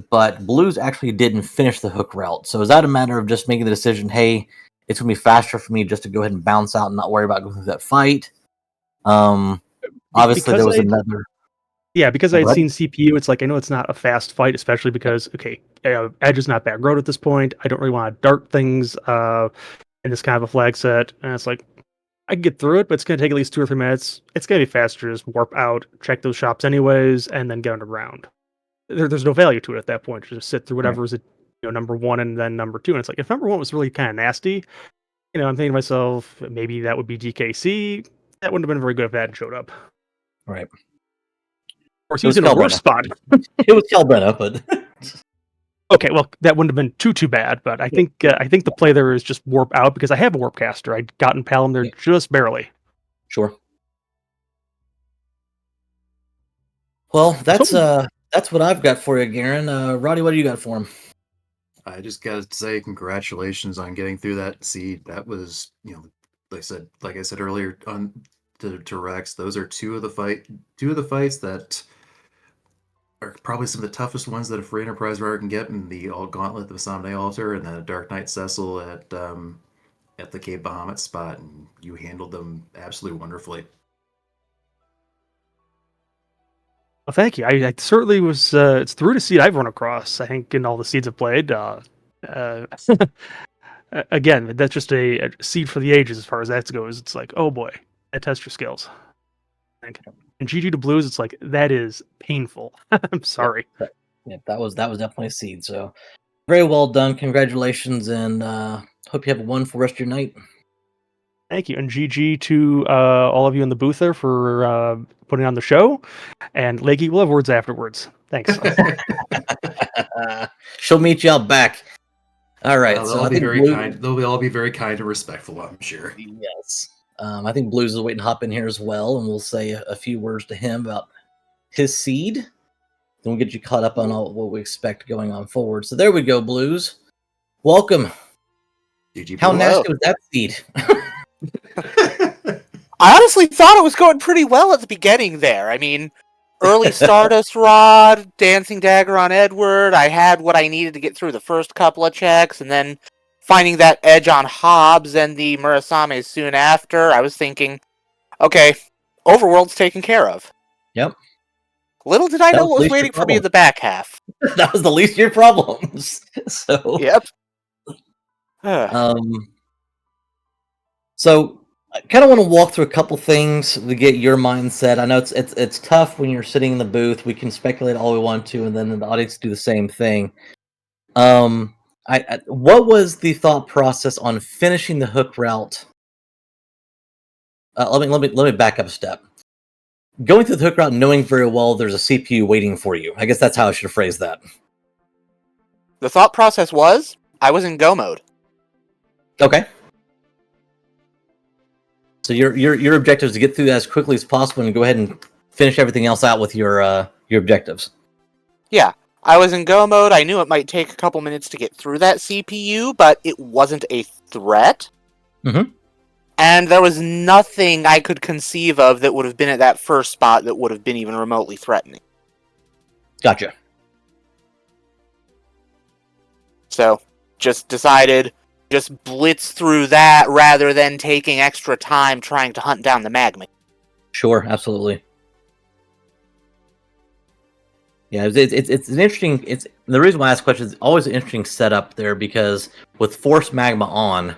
but Blues actually didn't finish the hook route. So is that a matter of just making the decision, hey, it's gonna be faster for me just to go ahead and bounce out and not worry about going through that fight? Obviously there was another. Yeah, because I had What? seen CPU, it's like I know it's not a fast fight, especially because Edge is not back road at this point. I don't really want to dart things in this kind of a flag set, and it's like I can get through it, but it's going to take at least 2 or 3 minutes. It's going to be faster to just warp out, check those shops anyways, and then get underground. There's no value to it at that point. To just sit through whatever is number 1 and then number 2, and it's like if number 1 was really kind of nasty, I'm thinking to myself maybe that would be DKC. That wouldn't have been very good if that had showed up. Right. Of course, he was in a worse spot. It was Calbretta, but okay, well, that wouldn't have been too bad. But I think the play there is just warp out because I have a warp caster. I'd gotten Palom there just barely. Sure. Well, that's what I've got for you, Guerin. Roddy, what do you got for him? I just got to say congratulations on getting through that seed. That was, like I said earlier on to Rex, those are two of the fights that are probably some of the toughest ones that a free enterprise runner can get in the gauntlet, the Samne altar, and then a Dark Knight Cecil at the Cape Bahamut spot, and you handled them absolutely wonderfully. Well, thank you. I certainly was. It's the rudest seed I've run across. I think in all the seeds I've played. Again, that's just a seed for the ages as far as that goes. It's like, oh boy, that tests your skills. And GG to Blues, it's like that is painful. I'm sorry. Yeah, that was definitely a seed. So very well done. Congratulations, and hope you have a wonderful rest of your night. Thank you, and GG to all of you in the booth there for putting on the show. And Leggy, we'll have words afterwards. Thanks. She'll meet you out back. All right. They'll so all I be think very kind. They'll all be very kind and respectful, I'm sure. Yes. I think Blues is waiting to hop in here as well, and we'll say a few words to him about his seed. Then we'll get you caught up on all what we expect going on forward. So there we go, Blues. Welcome. How nasty was that seed? I honestly thought it was going pretty well at the beginning there. I mean, early Stardust Rod, Dancing Dagger on Edward. I had what I needed to get through the first couple of checks, and then finding that edge on Hobbs and the Murasame soon after, I was thinking, okay, Overworld's taken care of. Yep. Little did I know what was waiting for me in the back half. That was the least of your problems. So. Yep. So I kind of want to walk through a couple things to get your mindset. I know it's tough when you're sitting in the booth. We can speculate all we want to, and then the audience do the same thing. What was the thought process on finishing the hook route? Let me back up a step. Going through the hook route, knowing very well there's a CPU waiting for you. I guess that's how I should have phrased that. The thought process was I was in go mode. Okay. So your objective is to get through that as quickly as possible and go ahead and finish everything else out with your objectives. Yeah, I was in go mode. I knew it might take a couple minutes to get through that CPU, but it wasn't a threat. Mm-hmm. And there was nothing I could conceive of that would have been at that first spot that would have been even remotely threatening. Gotcha. So, just decided, just blitz through that rather than taking extra time trying to hunt down the magma. Sure, absolutely. Yeah, it's an interesting. It's the reason why I ask questions. It's always an interesting setup there because with force magma on,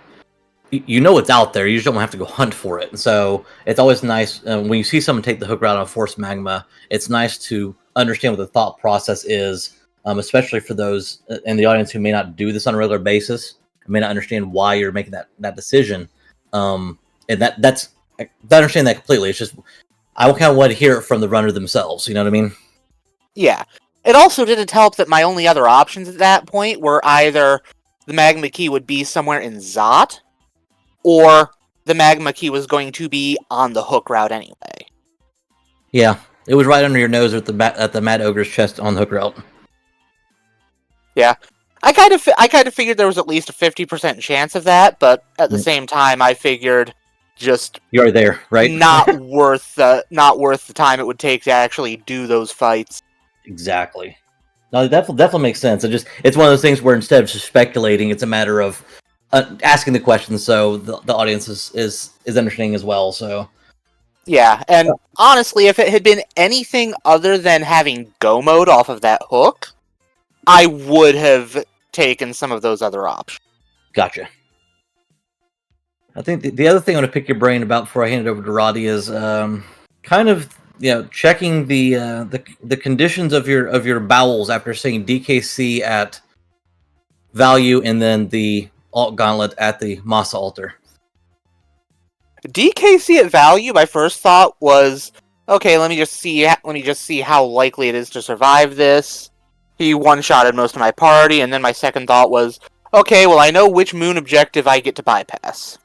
you know it's out there. You just don't have to go hunt for it. And so it's always nice when you see someone take the hook route on force magma. It's nice to understand what the thought process is, especially for those in the audience who may not do this on a regular basis. May not understand why you're making that decision, and that's I understand that completely. It's just I kind of want to hear it from the runner themselves. You know what I mean? Yeah, it also didn't help that my only other options at that point were either the magma key would be somewhere in Zot, or the magma key was going to be on the hook route anyway. Yeah, it was right under your nose at the Mad Ogre's chest on the hook route. Yeah, I kind of figured there was at least a 50% chance of that, but at the same time, I figured just You're there, right? not worth the time it would take to actually do those fights. Exactly. No, that definitely makes sense. It's one of those things where instead of just speculating, it's a matter of asking the questions, so the audience is understanding as well. So Yeah, and honestly, if it had been anything other than having go mode off of that hook, I would have taken some of those other options. gotcha. I think the other thing I want to pick your brain about before I hand it over to Roddy is kind of checking the conditions of your bowels after saying DKC at value and then the alt gauntlet at the Masa altar. DKC at value, my first thought was, okay, let me just see how likely it is to survive this. He one-shotted most of my party, and then my second thought was, okay, well, I know which moon objective I get to bypass.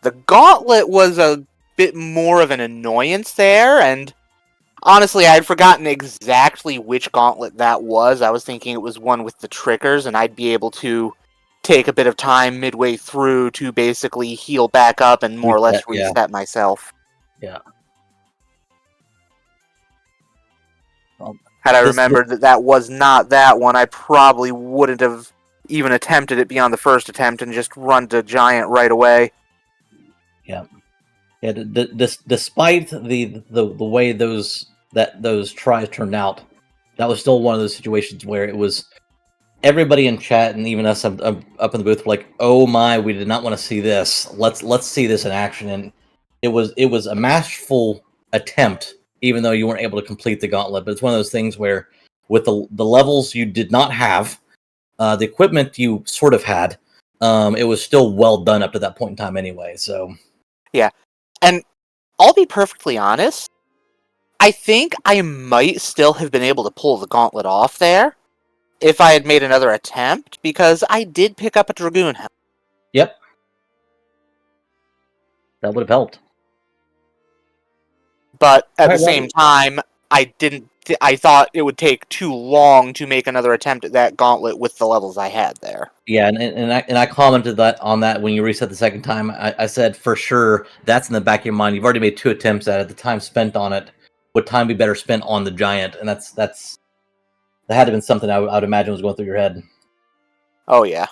The gauntlet was a bit more of an annoyance there, and honestly, I had forgotten exactly which gauntlet that was. I was thinking it was one with the triggers, and I'd be able to take a bit of time midway through to basically heal back up and more or less reset myself. Yeah. Well, had I remembered that was not that one, I probably wouldn't have even attempted it beyond the first attempt and just run to Giant right away. Yeah. Yeah. Despite the way those tries turned out, that was still one of those situations where it was everybody in chat and even us up in the booth were like, "Oh my, we did not want to see this. Let's see this in action." And it was a masterful attempt, even though you weren't able to complete the gauntlet. But it's one of those things where, with the levels you did not have, the equipment you sort of had, it was still well done up to that point in time anyway. So yeah, and I'll be perfectly honest. I think I might still have been able to pull the gauntlet off there if I had made another attempt, because I did pick up a Dragoon helmet. Yep. That would have helped. But at the same time, I thought it would take too long to make another attempt at that gauntlet with the levels I had there. Yeah, and I commented on that when you reset the second time. I said for sure that's in the back of your mind. You've already made 2 attempts at it. The time spent on it would time be better spent on the Giant, and that had to have been something I would imagine was going through your head. Oh yeah.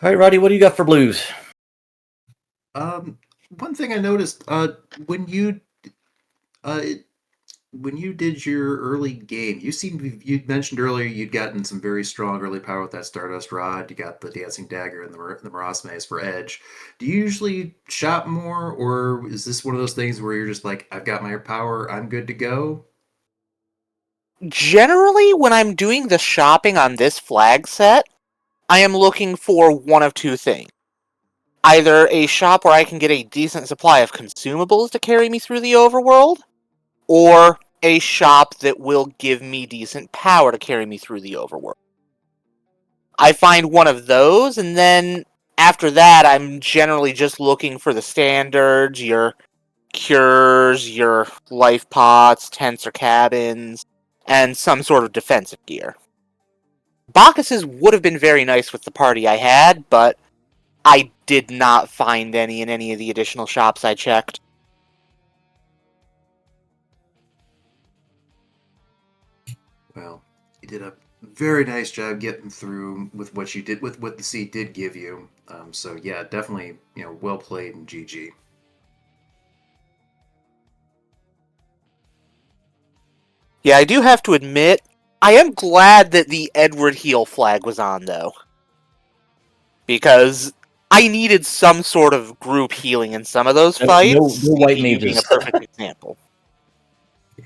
All right, Roddy, what do you got for blues? One thing I noticed when you did your early game, you mentioned earlier you'd gotten some very strong early power with that Stardust Rod. You got the Dancing Dagger and the Morass Maze for edge. Do you usually shop more, or is this one of those things where you're just like, I've got my power, I'm good to go? Generally, when I'm doing the shopping on this flag set, I am looking for one of two things. Either a shop where I can get a decent supply of consumables to carry me through the overworld, or a shop that will give me decent power to carry me through the overworld. I find one of those, and then after that, I'm generally just looking for the standards, your cures, your life pots, tents or cabins, and some sort of defensive gear. Bacchus's would have been very nice with the party I had, but I did not find any in any of the additional shops I checked. Well, you did a very nice job getting through with what you did, with what the seat did give you. So yeah, definitely, well played and GG. Yeah, I do have to admit, I am glad that the Edward Heal flag was on, though. Because I needed some sort of group healing in some of those fights. No white CPU being a mages. perfect example.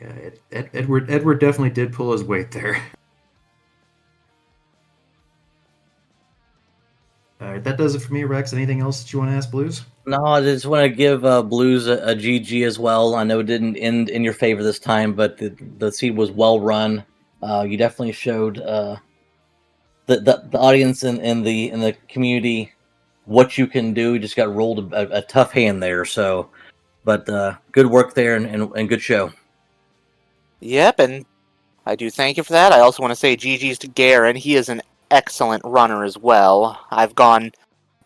Yeah, Edward definitely did pull his weight there. All right, that does it for me, Rex. Anything else that you want to ask Blues? No, I just want to give Blues a GG as well. I know it didn't end in your favor this time, but the seed was well run. You definitely showed the audience and the community what you can do. You just got rolled a tough hand there. So, but good work there and good show. Yep, and I do thank you for that. I also want to say GG's to Guerin. He is an excellent runner as well. I've gone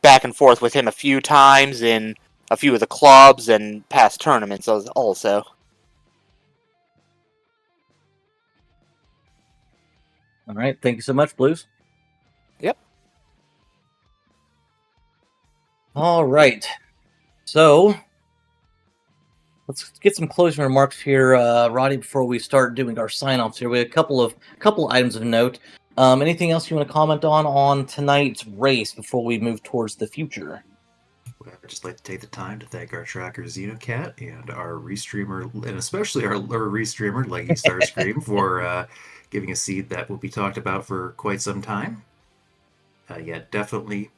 back and forth with him a few times in a few of the clubs and past tournaments also. All right, thank you so much, Blues. Yep. All right, so let's get some closing remarks here, Roddy, before we start doing our sign-offs here. We have a couple of items of note. Anything else you want to comment on tonight's race before we move towards the future? Well, I'd just like to take the time to thank our tracker Xenocat and our restreamer, and especially our restreamer Leggy Starscream for giving a seed that will be talked about for quite some time. Yeah, definitely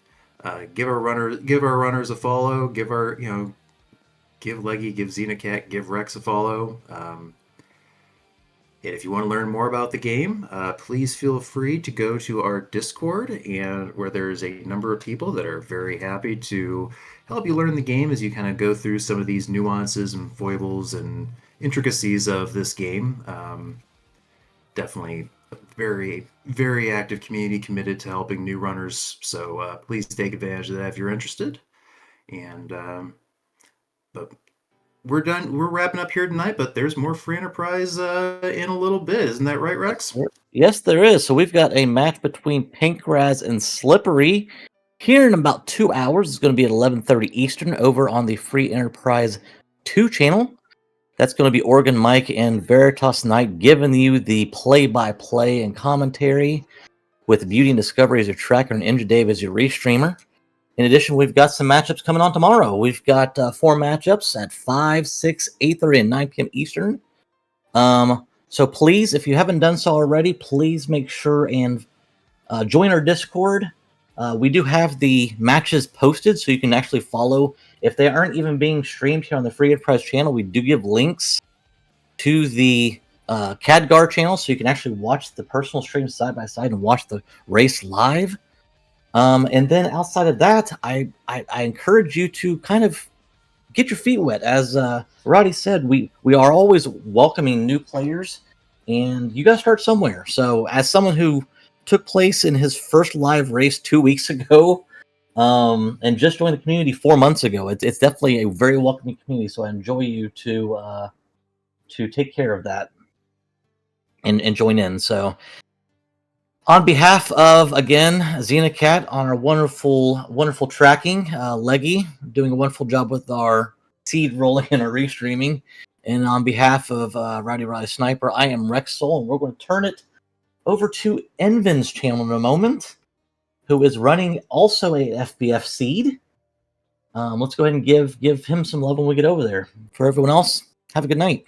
give our runners a follow. Give Leggy, give Xenocat, give Rex a follow. And if you want to learn more about the game, please feel free to go to our Discord, and where there's a number of people that are very happy to help you learn the game as you kind of go through some of these nuances and foibles and intricacies of this game. Definitely a very, very active community committed to helping new runners. So please take advantage of that if you're interested. And but we're done. We're wrapping up here tonight, but there's more free enterprise in a little bit. Isn't that right, Rex? Yes, there is. So we've got a match between Pankraz and Slippery here in about 2 hours. It's going to be at 11:30 Eastern over on the Free Enterprise 2 channel. That's going to be Oregon Mike and Veritas Knight giving you the play-by-play and commentary with Beauty and Discovery as your tracker and Ninja Dave as your restreamer. In addition, we've got some matchups coming on tomorrow. We've got 4 matchups at 5, 6, 8:30, and 9 p.m. Eastern. So please, if you haven't done so already, please make sure and join our Discord. We do have the matches posted, so you can actually follow. If they aren't even being streamed here on the Free Enterprise channel, we do give links to the Cadgar channel, so you can actually watch the personal streams side by side and watch the race live. And then outside of that, I encourage you to kind of get your feet wet. As Roddy said, we are always welcoming new players, and you got to start somewhere. So as someone who took place in his first live race 2 weeks ago, and just joined the community 4 months ago, it's definitely a very welcoming community. So I enjoy you to take care of that and join in. So on behalf of, again, Xenocat on our wonderful tracking, Leggy doing a wonderful job with our seed rolling and our restreaming, and on behalf of Rowdy Sniper, I am Rex Soul, and we're going to turn it over to Envin's channel in a moment, who is running also a FBF seed. Let's go ahead and give him some love when we get over there. For everyone else, have a good night.